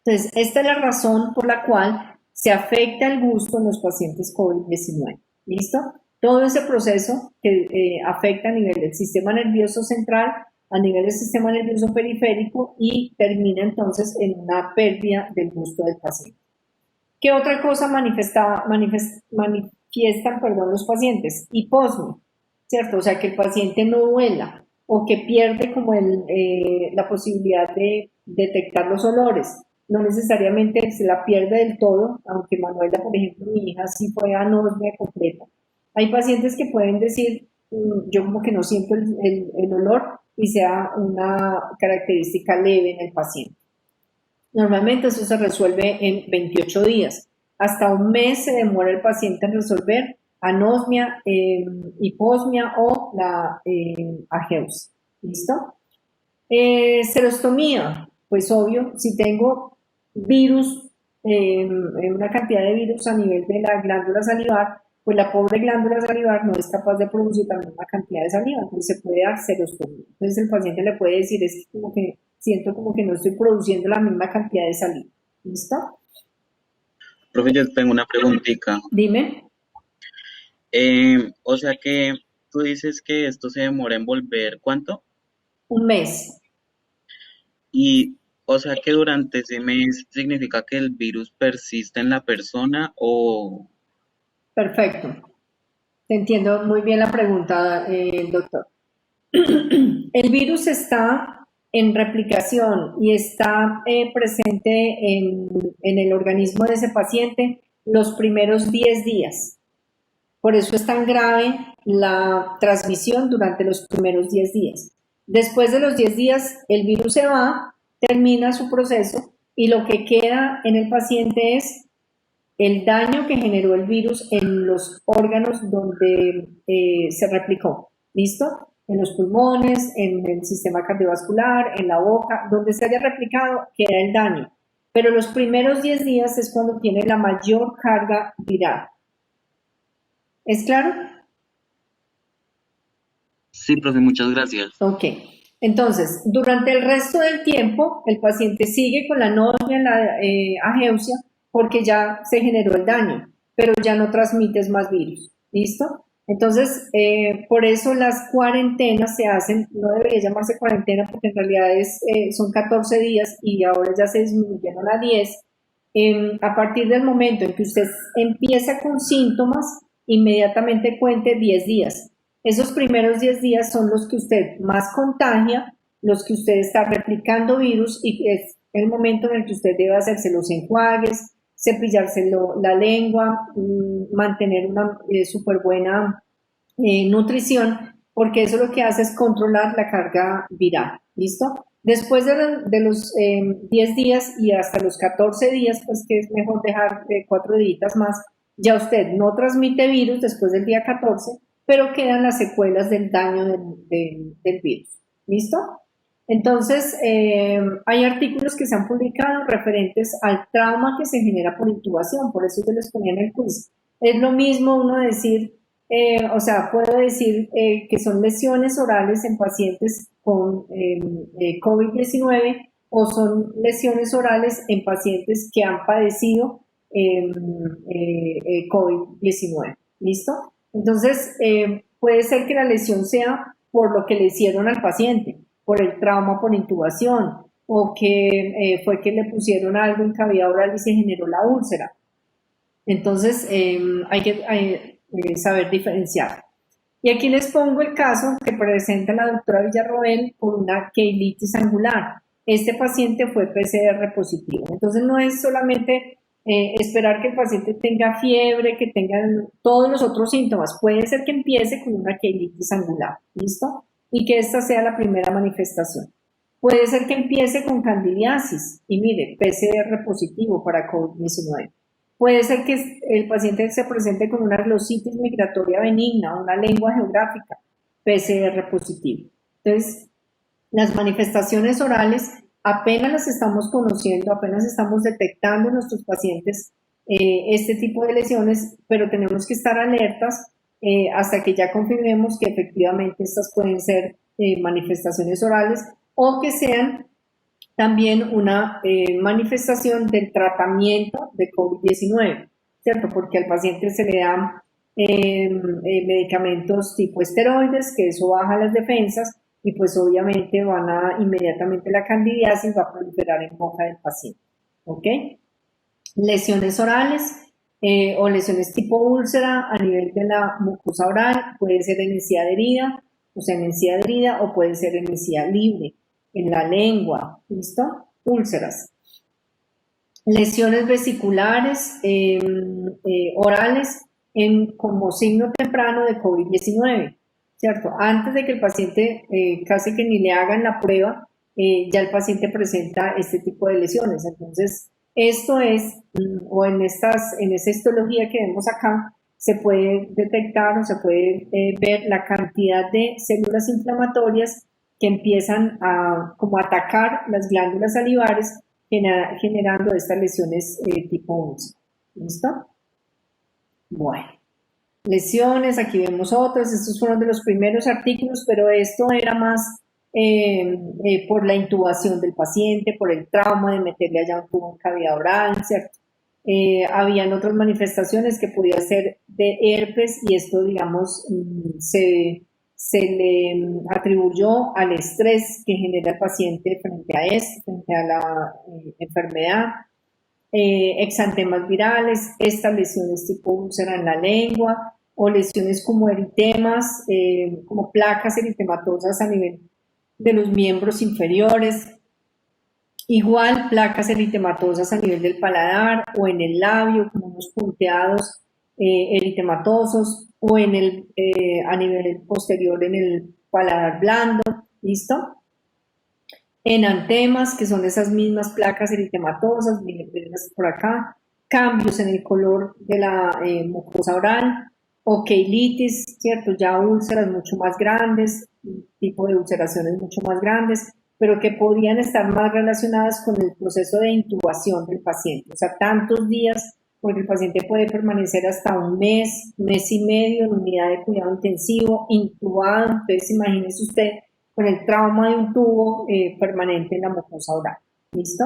Speaker 1: Entonces, esta es la razón por la cual se afecta el gusto en los pacientes COVID-19. ¿Listo? Todo ese proceso que afecta a nivel del sistema nervioso central, a nivel del sistema nervioso periférico y termina entonces en una pérdida del gusto del paciente. ¿Qué otra cosa manifiestan los pacientes? Hiposmia, ¿cierto? O sea, que el paciente no huela o que pierde como la posibilidad de detectar los olores. No necesariamente se la pierde del todo, aunque Manuela, por ejemplo, mi hija sí fue anosmia completa. Hay pacientes que pueden decir, yo como que no siento el olor y sea una característica leve en el paciente. Normalmente eso se resuelve en 28 días. Hasta un mes se demora el paciente en resolver anosmia, hiposmia o la ageusia. ¿Listo? Serostomía, pues obvio, si tengo virus, una cantidad de virus a nivel de la glándula salivar, pues la pobre glándula salivar no es capaz de producir la misma cantidad de saliva, entonces se puede dar serostomía. Entonces el paciente le puede decir, es como que siento como que no estoy produciendo la misma cantidad de saliva. ¿Listo?
Speaker 5: Profe, yo tengo una preguntita.
Speaker 1: Dime.
Speaker 5: O sea que tú dices que esto se demora en volver, ¿cuánto?
Speaker 1: Un mes.
Speaker 5: Y, o sea que durante ese mes significa que el virus persiste en la persona o...
Speaker 1: Perfecto. Te entiendo muy bien la pregunta, doctor. El virus está en replicación y está presente en el organismo de ese paciente los primeros 10 días. Por eso es tan grave la transmisión durante los primeros 10 días. Después de los 10 días, el virus se va, termina su proceso y lo que queda en el paciente es el daño que generó el virus en los órganos donde se replicó. ¿Listo? En los pulmones, en el sistema cardiovascular, en la boca, donde se haya replicado, queda el daño. Pero los primeros 10 días es cuando tiene la mayor carga viral. ¿Es claro?
Speaker 15: Sí, profe, muchas gracias.
Speaker 1: Ok. Entonces, durante el resto del tiempo, el paciente sigue con la anosmia, la ageusia, porque ya se generó el daño, pero ya no transmites más virus. ¿Listo? Entonces, por eso las cuarentenas se hacen, no debería llamarse cuarentena porque en realidad son 14 días y ahora ya se disminuyeron a 10. A partir del momento en que usted empieza con síntomas, inmediatamente cuente 10 días. Esos primeros 10 días son los que usted más contagia, los que usted está replicando virus y es el momento en el que usted debe hacerse los enjuagues, cepillarse la lengua, mantener una súper buena nutrición, porque eso lo que hace es controlar la carga viral. ¿Listo? Después de los 10 días y hasta los 14 días, pues que es mejor dejar 4 días más, ya usted no transmite virus después del día 14, pero quedan las secuelas del daño del virus. ¿Listo? Entonces, hay artículos que se han publicado referentes al trauma que se genera por intubación, por eso yo les ponía en el quiz. Es lo mismo uno decir, puedo decir que son lesiones orales en pacientes con COVID-19 o son lesiones orales en pacientes que han padecido COVID-19. ¿Listo? Entonces, puede ser que la lesión sea por lo que le hicieron al paciente, por el trauma por intubación, o que fue que le pusieron algo en cavidad oral y se generó la úlcera. Entonces, hay que saber diferenciar. Y aquí les pongo el caso que presenta la doctora Villarroel con una queilitis angular. Este paciente fue PCR positivo. Entonces, no es solamente esperar que el paciente tenga fiebre, que tenga todos los otros síntomas. Puede ser que empiece con una queilitis angular, ¿listo? Y que esta sea la primera manifestación. Puede ser que empiece con candidiasis y mire, PCR positivo para COVID-19. Puede ser que el paciente se presente con una glositis migratoria benigna, una lengua geográfica, PCR positivo. Entonces, las manifestaciones orales apenas las estamos conociendo, apenas estamos detectando en nuestros pacientes este tipo de lesiones, pero tenemos que estar alertas hasta que ya confirmemos que efectivamente estas pueden ser manifestaciones orales o que sean también una manifestación del tratamiento de COVID-19, ¿cierto? Porque al paciente se le dan medicamentos tipo esteroides, que eso baja las defensas y pues obviamente inmediatamente la candidiasis va a proliferar en boca del paciente, ¿ok? Lesiones orales o lesiones tipo úlcera a nivel de la mucosa oral, puede ser en encía adherida, o puede ser en encía libre, en la lengua, ¿listo? Úlceras. Lesiones vesiculares orales como signo temprano de COVID-19, ¿cierto? Antes de que el paciente casi que ni le hagan la prueba, ya el paciente presenta este tipo de lesiones. Entonces, esto es, o en esa histología que vemos acá, se puede detectar o se puede ver la cantidad de células inflamatorias que empiezan a como atacar las glándulas salivares, generando estas lesiones tipo úlcera. ¿Listo? Bueno, lesiones, aquí vemos otras, estos fueron de los primeros artículos, pero esto era más por la intubación del paciente, por el trauma de meterle allá un tubo en cavidad oral, ¿cierto? Habían otras manifestaciones que podía ser de herpes y esto, digamos, se le atribuyó al estrés que genera el paciente frente a la enfermedad. Exantemas virales, estas lesiones tipo úlcera en la lengua o lesiones como eritemas, como placas eritematosas a nivel de los miembros inferiores, igual placas eritematosas a nivel del paladar o en el labio, como unos punteados eritematosos o a nivel posterior en el paladar blando, ¿listo? Enantemas, que son esas mismas placas eritematosas, miren por acá, cambios en el color de la mucosa oral, o queilitis, ¿cierto? Ya úlceras mucho más grandes, tipo de ulceraciones mucho más grandes, pero que podrían estar más relacionadas con el proceso de intubación del paciente, o sea, tantos días, porque el paciente puede permanecer hasta un mes y medio en unidad de cuidado intensivo, intubado. Entonces imagínese usted con el trauma de un tubo permanente en la mucosa oral, ¿listo?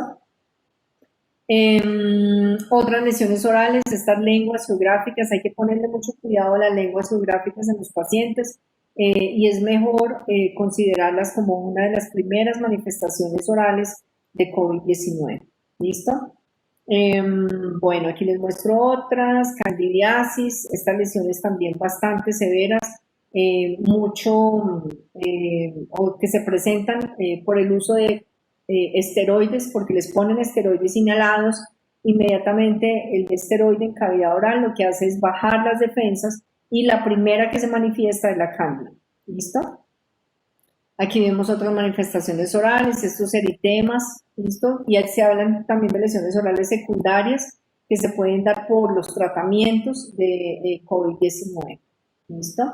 Speaker 1: Otras lesiones orales, estas lenguas geográficas, hay que ponerle mucho cuidado a las lenguas geográficas en los pacientes y es mejor considerarlas como una de las primeras manifestaciones orales de COVID-19, ¿listo? Bueno, aquí les muestro otras, candidiasis, estas lesiones también bastante severas, o que se presentan por el uso de esteroides, porque les ponen esteroides inhalados. Inmediatamente el esteroide en cavidad oral lo que hace es bajar las defensas y la primera que se manifiesta es la cándida, ¿listo? Aquí vemos otras manifestaciones orales, estos eritemas, ¿listo? Y aquí se hablan también de lesiones orales secundarias que se pueden dar por los tratamientos de COVID-19, ¿listo?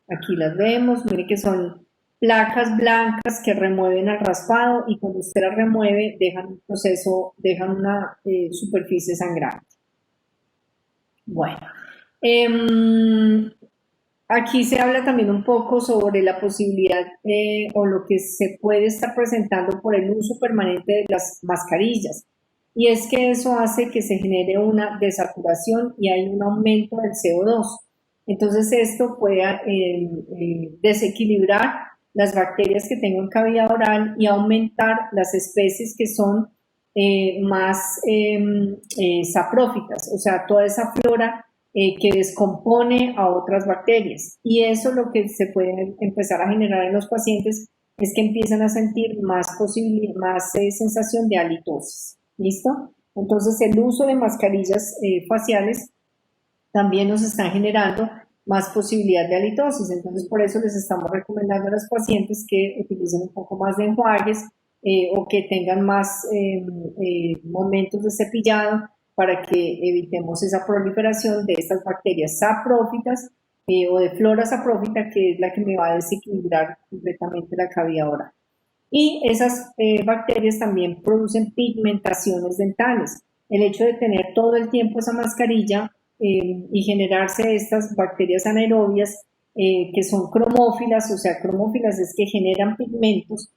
Speaker 1: Aquí las vemos, mire que son placas blancas que remueven al raspado y cuando usted las remueve dejan un proceso, dejan una superficie sangrante. Bueno, aquí se habla también un poco sobre la posibilidad o lo que se puede estar presentando por el uso permanente de las mascarillas. Y es que eso hace que se genere una desaturación y hay un aumento del CO2. Entonces esto puede desequilibrar las bacterias que tengo en cavidad oral y aumentar las especies que son más saprófitas, o sea, toda esa flora que descompone a otras bacterias. Y eso lo que se puede empezar a generar en los pacientes es que empiezan a sentir más sensación de halitosis. ¿Listo? Entonces el uso de mascarillas faciales también nos está generando más posibilidad de halitosis. Entonces por eso les estamos recomendando a los pacientes que utilicen un poco más de enjuagues o que tengan más momentos de cepillado para que evitemos esa proliferación de estas bacterias saprófitas o de flora saprófita, que es la que me va a desequilibrar completamente la cavidad oral. Y esas bacterias también producen pigmentaciones dentales. El hecho de tener todo el tiempo esa mascarilla y generarse estas bacterias anaerobias que son cromófilas, o sea, cromófilas es que generan pigmentos,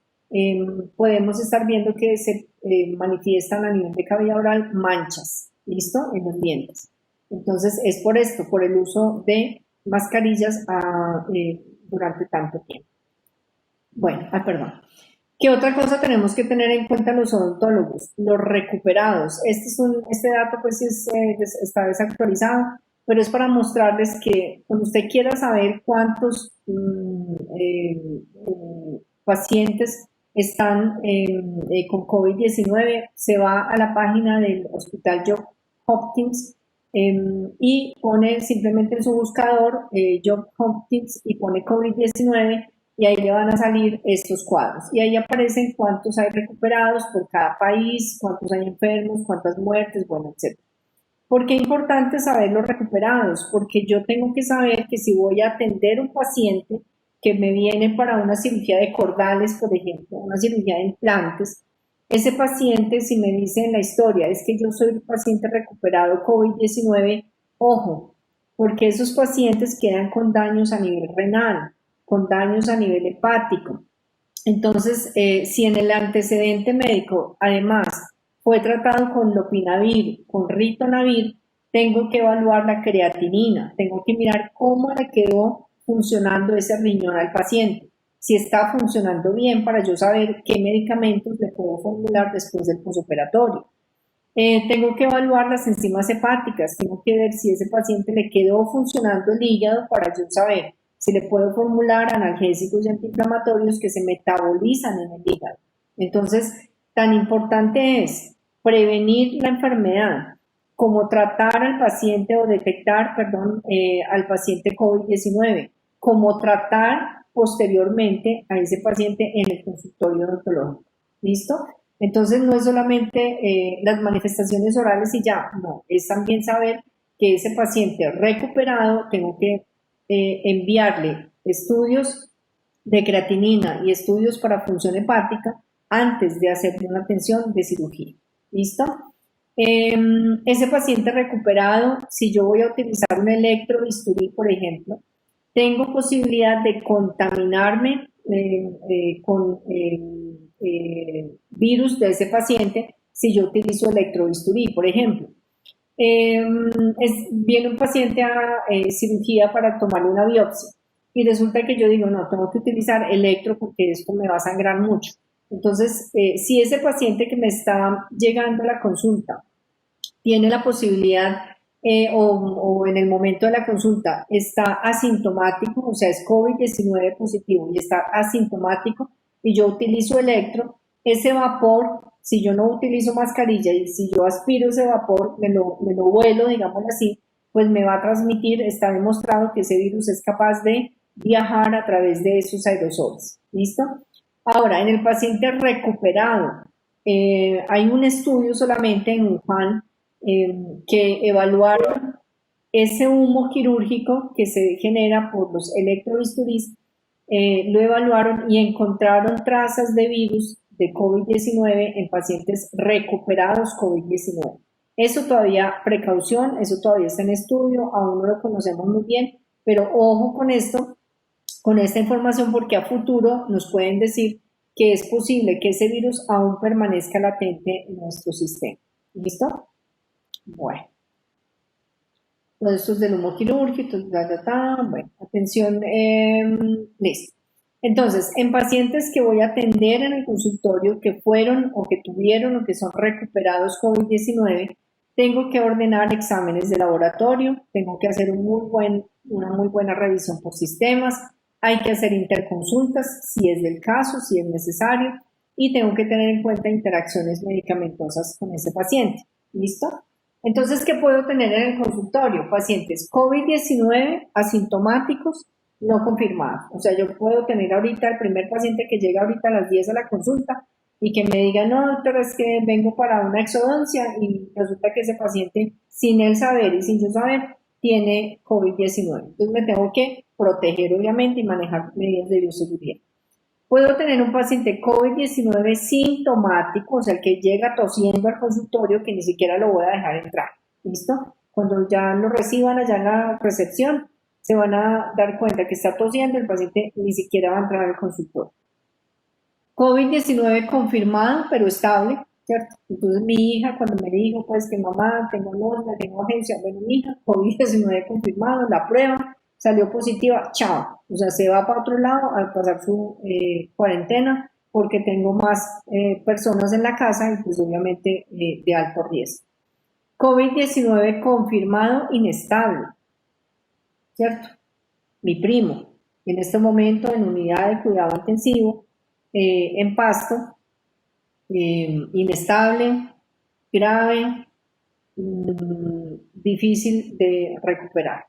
Speaker 1: podemos estar viendo que se manifiestan a nivel de cavidad oral manchas, ¿listo? En los dientes. Entonces es por esto, por el uso de mascarillas durante tanto tiempo. Bueno, perdón. ¿Qué otra cosa tenemos que tener en cuenta los odontólogos? Los recuperados. Este dato pues está desactualizado, pero es para mostrarles que cuando usted quiera saber cuántos pacientes están con COVID-19, se va a la página del Hospital Johns Hopkins y pone simplemente en su buscador Johns Hopkins y pone COVID-19 y ahí le van a salir estos cuadros y ahí aparecen cuántos hay recuperados por cada país, cuántos hay enfermos, cuántas muertes, bueno, etc. ¿Por qué es importante saber los recuperados? Porque yo tengo que saber que si voy a atender un paciente que me viene para una cirugía de cordales, por ejemplo, una cirugía de implantes, ese paciente, si me dice en la historia, es que yo soy un paciente recuperado COVID-19, ojo, porque esos pacientes quedan con daños a nivel renal, con daños a nivel hepático. Entonces, si en el antecedente médico, además, fue tratado con lopinavir, con ritonavir, tengo que evaluar la creatinina, tengo que mirar cómo le quedó funcionando ese riñón al paciente, si está funcionando bien para yo saber qué medicamentos le puedo formular después del posoperatorio. Tengo que evaluar las enzimas hepáticas, tengo que ver si ese paciente le quedó funcionando el hígado para yo saber si le puedo formular analgésicos y antiinflamatorios que se metabolizan en el hígado. Entonces, tan importante es prevenir la enfermedad como tratar al paciente o detectar, perdón, al paciente COVID-19, como tratar posteriormente a ese paciente en el consultorio odontológico. ¿Listo? Entonces no es solamente las manifestaciones orales y ya, no, es también saber que ese paciente recuperado tengo que enviarle estudios de creatinina y estudios para función hepática antes de hacerle una atención de cirugía. ¿Listo? Ese paciente recuperado, si yo voy a utilizar un electrobisturí, por ejemplo, tengo posibilidad de contaminarme con virus de ese paciente si yo utilizo electrobisturí, por ejemplo. Viene un paciente a cirugía para tomarle una biopsia y resulta que yo digo, no, tengo que utilizar electro porque esto me va a sangrar mucho. Entonces, si ese paciente que me está llegando a la consulta tiene la posibilidad o en el momento de la consulta está asintomático, o sea, es COVID-19 positivo y está asintomático y yo utilizo electro, ese vapor, si yo no utilizo mascarilla y si yo aspiro ese vapor, me lo vuelo, digámoslo así, pues me va a transmitir, está demostrado que ese virus es capaz de viajar a través de esos aerosoles. ¿Listo? Ahora, en el paciente recuperado, hay un estudio solamente en Wuhan que evaluaron ese humo quirúrgico que se genera por los electrobisturís, lo evaluaron y encontraron trazas de virus de COVID-19 en pacientes recuperados COVID-19. Eso todavía, precaución, eso todavía está en estudio, aún no lo conocemos muy bien, pero ojo con esto, con esta información, porque a futuro nos pueden decir que es posible que ese virus aún permanezca latente en nuestro sistema. ¿Listo? Bueno. Todo esto es del humo quirúrgico, bueno, atención, listo. Entonces, en pacientes que voy a atender en el consultorio que fueron o que tuvieron o que son recuperados COVID-19, tengo que ordenar exámenes de laboratorio, tengo que hacer una muy buena revisión por sistemas, hay que hacer interconsultas si es del caso, si es necesario, y tengo que tener en cuenta interacciones medicamentosas con ese paciente. ¿Listo? Entonces, ¿qué puedo tener en el consultorio? Pacientes COVID-19 asintomáticos no confirmados. O sea, yo puedo tener ahorita el primer paciente que llega ahorita a las 10 a la consulta y que me diga, no, doctor, es que vengo para una exodoncia y resulta que ese paciente, sin él saber y sin yo saber, tiene COVID-19. Entonces me tengo que proteger, obviamente, y manejar medidas de bioseguridad. Puedo tener un paciente COVID-19 sintomático, o sea, el que llega tosiendo al consultorio, que ni siquiera lo voy a dejar entrar. ¿Listo? Cuando ya lo reciban allá en la recepción, se van a dar cuenta que está tosiendo, el paciente ni siquiera va a entrar al consultorio. COVID-19 confirmado, pero estable, ¿cierto? Entonces mi hija cuando me dijo, pues que mamá, tengo alergia, tengo agencia, bueno, mi hija, COVID-19 confirmado, la prueba, salió positiva, chao. O sea, se va para otro lado a pasar su cuarentena porque tengo más personas en la casa y pues obviamente de alto riesgo. COVID-19 confirmado inestable, ¿cierto? Mi primo, en este momento en unidad de cuidado intensivo, en Pasto, inestable, grave, difícil de recuperar,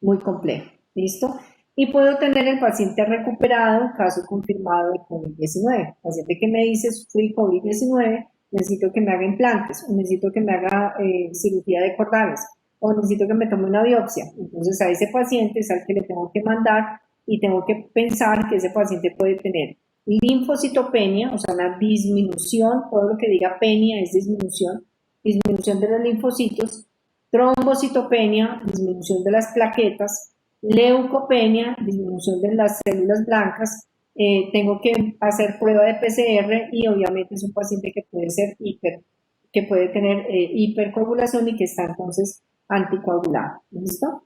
Speaker 1: muy complejo, ¿listo? Y puedo tener el paciente recuperado, caso confirmado de COVID-19, paciente que me dice, sufrí COVID-19, necesito que me haga implantes, o necesito que me haga cirugía de cordales, o necesito que me tome una biopsia. Entonces a ese paciente es al que le tengo que mandar y tengo que pensar que ese paciente puede tener linfocitopenia, o sea, una disminución, todo lo que diga penia es disminución de los linfocitos, trombocitopenia, disminución de las plaquetas, leucopenia, disminución de las células blancas, tengo que hacer prueba de PCR y obviamente es un paciente que puede ser que puede tener hipercoagulación y que está entonces anticoagulado. ¿Listo?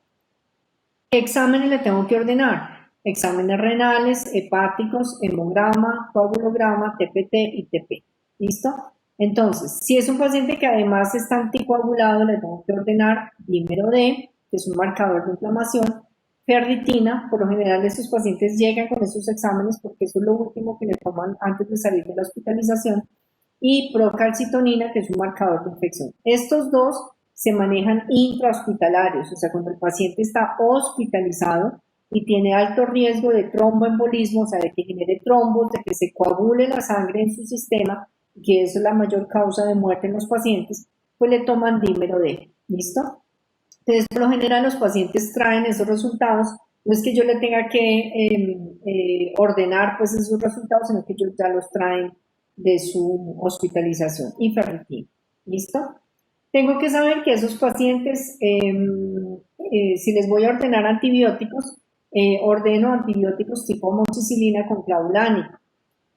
Speaker 1: ¿Qué exámenes le tengo que ordenar? Exámenes renales, hepáticos, hemograma, coagulograma, TPT y TP. ¿Listo? Entonces, si es un paciente que además está anticoagulado, le tengo que ordenar dímero D, que es un marcador de inflamación, ferritina. Por lo general estos pacientes llegan con esos exámenes porque eso es lo último que le toman antes de salir de la hospitalización, y procalcitonina, que es un marcador de infección. Estos dos se manejan intrahospitalarios, o sea, cuando el paciente está hospitalizado y tiene alto riesgo de tromboembolismo, o sea, de que genere trombos, de que se coagule la sangre en su sistema, que eso es la mayor causa de muerte en los pacientes, pues le toman dímero D, ¿listo? Entonces, por lo general, los pacientes traen esos resultados, no es que yo le tenga que ordenar pues esos resultados, sino que ellos ya los traen de su hospitalización y ferritina, ¿listo? Tengo que saber que esos pacientes, si les voy a ordenar antibióticos, ordeno antibióticos tipo amoxicilina con clavulánico.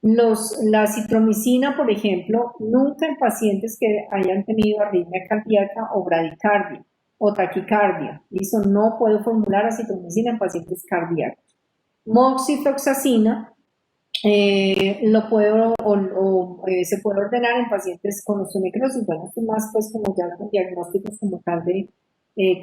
Speaker 1: La citromicina, por ejemplo, nunca en pacientes que hayan tenido arritmia cardíaca o bradicardia o taquicardia. ¿Listo? No puedo formular acitromicina en pacientes cardíacos. Moxifloxacina lo puedo se puede ordenar en pacientes con osteonecrosis, bueno, esto más pues como ya con diagnósticos como tal de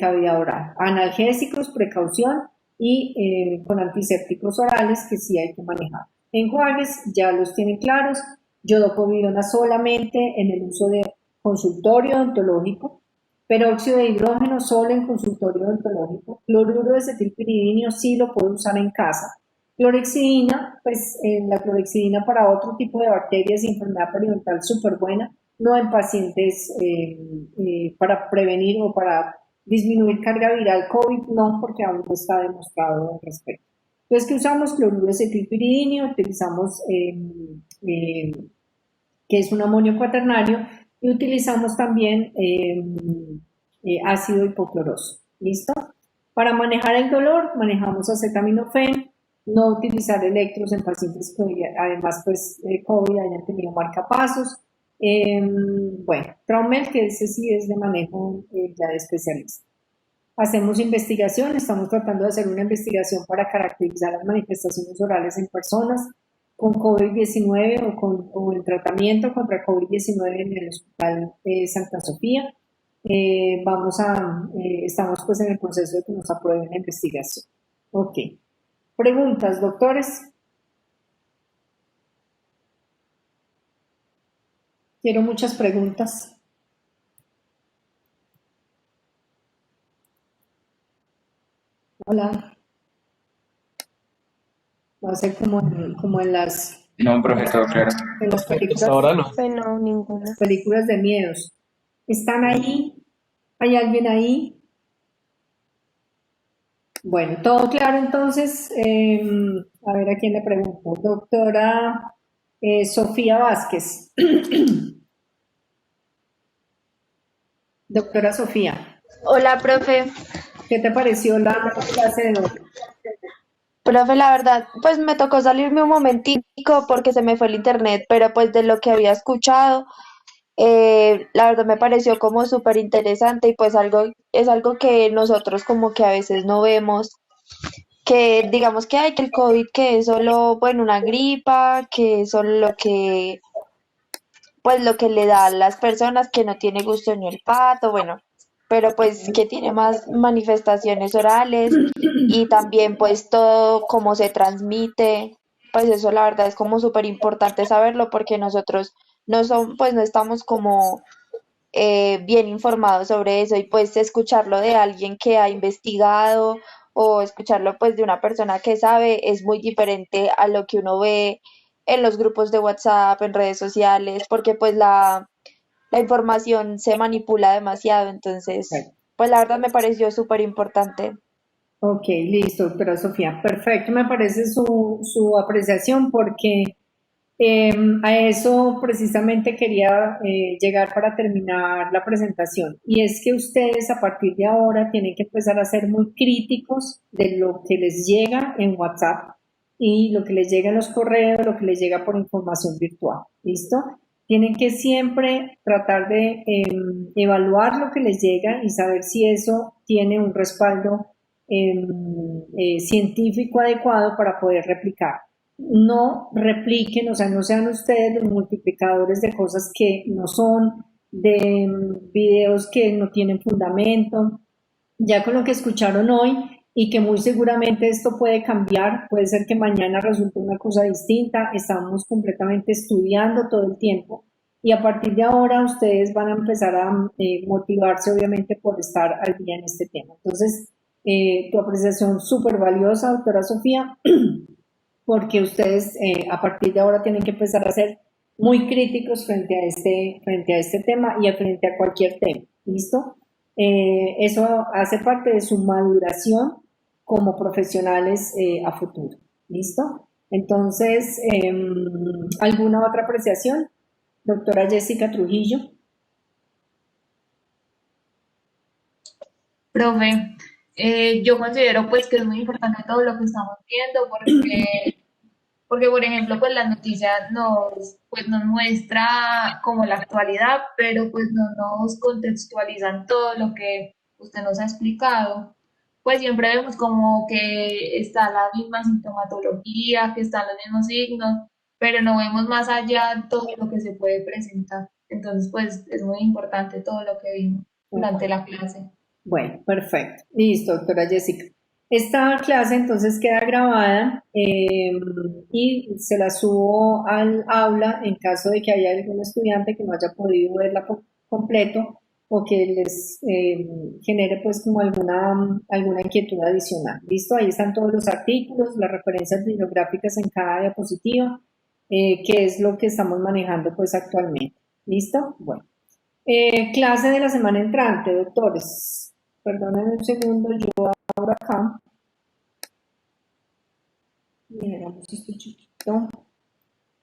Speaker 1: cavidad oral. Analgésicos, precaución y con antisépticos orales que sí hay que manejar. Enjuagues ya los tienen claros, yodopovirona solamente en el uso de consultorio odontológico, peróxido de hidrógeno solo en consultorio odontológico, cloruro de acetilpiridinio sí lo puedo usar en casa. Clorexidina, pues la clorexidina para otro tipo de bacterias y enfermedad periodontal súper buena, no en pacientes para prevenir o para disminuir carga viral COVID, no, porque aún no está demostrado al respecto. Entonces, ¿qué usamos? Cloruro de acetilpiridinio, utilizamos que es un amonio cuaternario, y utilizamos también ácido hipocloroso. ¿Listo? Para manejar el dolor, manejamos acetaminofén, no utilizar electros en pacientes que además pues COVID hayan tenido marcapasos. Bueno, Traumel, que ese sí es de manejo ya de especialista. Hacemos investigación, estamos tratando de hacer una investigación para caracterizar las manifestaciones orales en personas con COVID-19 o el tratamiento contra COVID-19 en el Hospital Santa Sofía. Estamos pues en el proceso de que nos aprueben la investigación. Ok. Preguntas, doctores. Quiero muchas preguntas. Hola. Va a ser como en las
Speaker 7: No, profe, todo claro.
Speaker 1: en las películas,
Speaker 13: Ahora no.
Speaker 10: Pues no, ninguna.
Speaker 1: películas de miedos. ¿Están ahí? ¿Hay alguien ahí? Bueno, todo claro entonces. A ver a quién le pregunto. Doctora Sofía Vázquez. Doctora Sofía,
Speaker 4: Hola, profe.
Speaker 1: ¿qué te pareció la clase de hoy?
Speaker 4: Profe, la verdad, pues me tocó salirme un momentico porque se me fue el internet, pero pues de lo que había escuchado, la verdad me pareció como súper interesante y pues es algo que nosotros como que a veces no vemos, que digamos que hay que el COVID, que es solo, bueno, una gripa, que es solo lo que le da a las personas, que no tiene gusto en el pato, bueno, pero pues que tiene más manifestaciones orales y también pues todo cómo se transmite, pues eso la verdad es como súper importante saberlo porque nosotros pues no estamos como bien informados sobre eso y pues escucharlo de alguien que ha investigado o escucharlo pues de una persona que sabe es muy diferente a lo que uno ve en los grupos de WhatsApp, en redes sociales, porque pues la información se manipula demasiado, entonces pues la verdad me pareció súper importante.
Speaker 1: Ok, listo, doctora Sofía. Perfecto, me parece su apreciación porque a eso precisamente quería llegar para terminar la presentación. Y es que ustedes a partir de ahora tienen que empezar a ser muy críticos de lo que les llega en WhatsApp y lo que les llega en los correos, lo que les llega por información virtual. ¿Listo? Tienen que siempre tratar de evaluar lo que les llega y saber si eso tiene un respaldo científico adecuado para poder replicar. No repliquen, o sea, no sean ustedes los multiplicadores de cosas que no son, de videos que no tienen fundamento. Ya con lo que escucharon hoy y que muy seguramente esto puede cambiar, puede ser que mañana resulte una cosa distinta, estamos completamente estudiando todo el tiempo y a partir de ahora ustedes van a empezar a motivarse obviamente por estar al día en este tema. Entonces, tu apreciación súper valiosa, doctora Sofía, porque ustedes a partir de ahora tienen que empezar a ser muy críticos frente a este tema y frente a cualquier tema, ¿listo? Eso hace parte de su maduración como profesionales a futuro, ¿listo? Entonces, ¿alguna otra apreciación? Doctora Jessica Trujillo.
Speaker 12: Profe, yo considero pues que es muy importante todo lo que estamos viendo porque por ejemplo, pues las noticias nos muestra como la actualidad, pero pues no nos contextualizan todo lo que usted nos ha explicado. Pues siempre vemos como que está la misma sintomatología, que están los mismos signos, pero no vemos más allá todo lo que se puede presentar. Entonces, pues es muy importante todo lo que vimos durante la clase.
Speaker 1: Bueno, perfecto. Listo, doctora Jessica. Esta clase entonces queda grabada y se la subo al aula en caso de que haya algún estudiante que no haya podido verla completo o que les genere pues como alguna inquietud adicional. ¿Listo? Ahí están todos los artículos, las referencias bibliográficas en cada diapositiva, que es lo que estamos manejando pues actualmente. ¿Listo? Bueno. Clase de la semana entrante, doctores. Perdonen un segundo, yo abro acá. Miramos esto chiquito.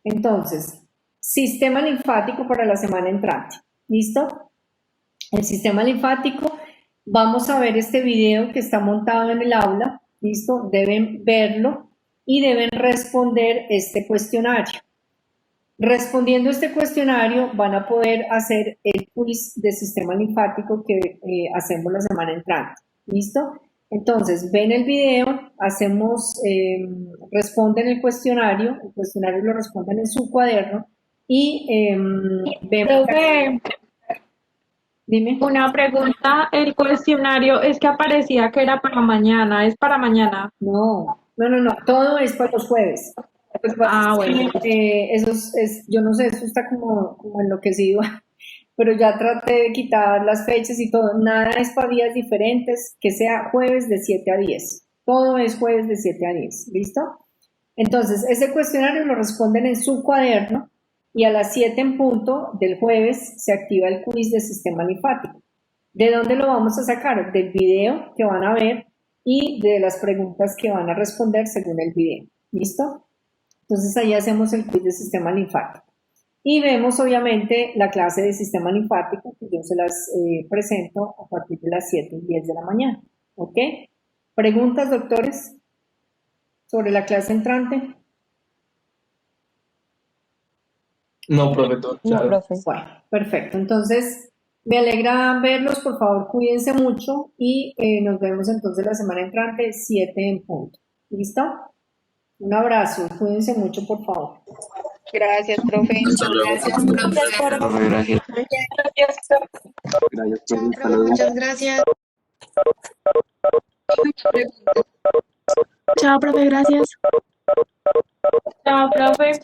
Speaker 1: Entonces, sistema linfático para la semana entrante. ¿Listo? El sistema linfático, vamos a ver este video que está montado en el aula. ¿Listo? Deben verlo y deben responder este cuestionario. Respondiendo este cuestionario van a poder hacer el quiz de sistema linfático que hacemos la semana entrante. ¿Listo? Entonces, ven el video, responden el cuestionario lo responden en su cuaderno y vemos...
Speaker 12: Profe,
Speaker 1: dime.
Speaker 12: Una pregunta, el cuestionario es que aparecía que era para mañana, ¿es para mañana?
Speaker 1: No, todo es para los jueves. Pues,
Speaker 12: bueno.
Speaker 1: Yo no sé, eso está como enloquecido, pero ya traté de quitar las fechas y todo, nada es para días diferentes, que sea jueves de 7 a 10, todo es jueves de 7 a 10, ¿listo? Entonces, ese cuestionario lo responden en su cuaderno y a las 7 en punto del jueves se activa el quiz de sistema linfático. ¿De dónde lo vamos a sacar? Del video que van a ver y de las preguntas que van a responder según el video, ¿listo? Entonces ahí hacemos el quiz de sistema linfático. Y vemos obviamente la clase de sistema linfático que yo se las presento a partir de las 7 y 10 de la mañana. ¿Ok? ¿Preguntas, doctores, sobre la clase entrante?
Speaker 13: No, profesor.
Speaker 10: No, profe.
Speaker 1: Bueno, perfecto. Entonces, me alegra verlos. Por favor, cuídense mucho y nos vemos entonces la semana entrante, 7 en punto. ¿Listo? Un abrazo. Cuídense mucho, por favor.
Speaker 4: Gracias, profe.
Speaker 15: Hasta luego.
Speaker 4: Gracias, profe.
Speaker 5: Profe, gracias.
Speaker 15: Gracias, profe. Hasta luego.
Speaker 14: Muchas gracias.
Speaker 16: Chao, profe, gracias.
Speaker 12: Chao, profe.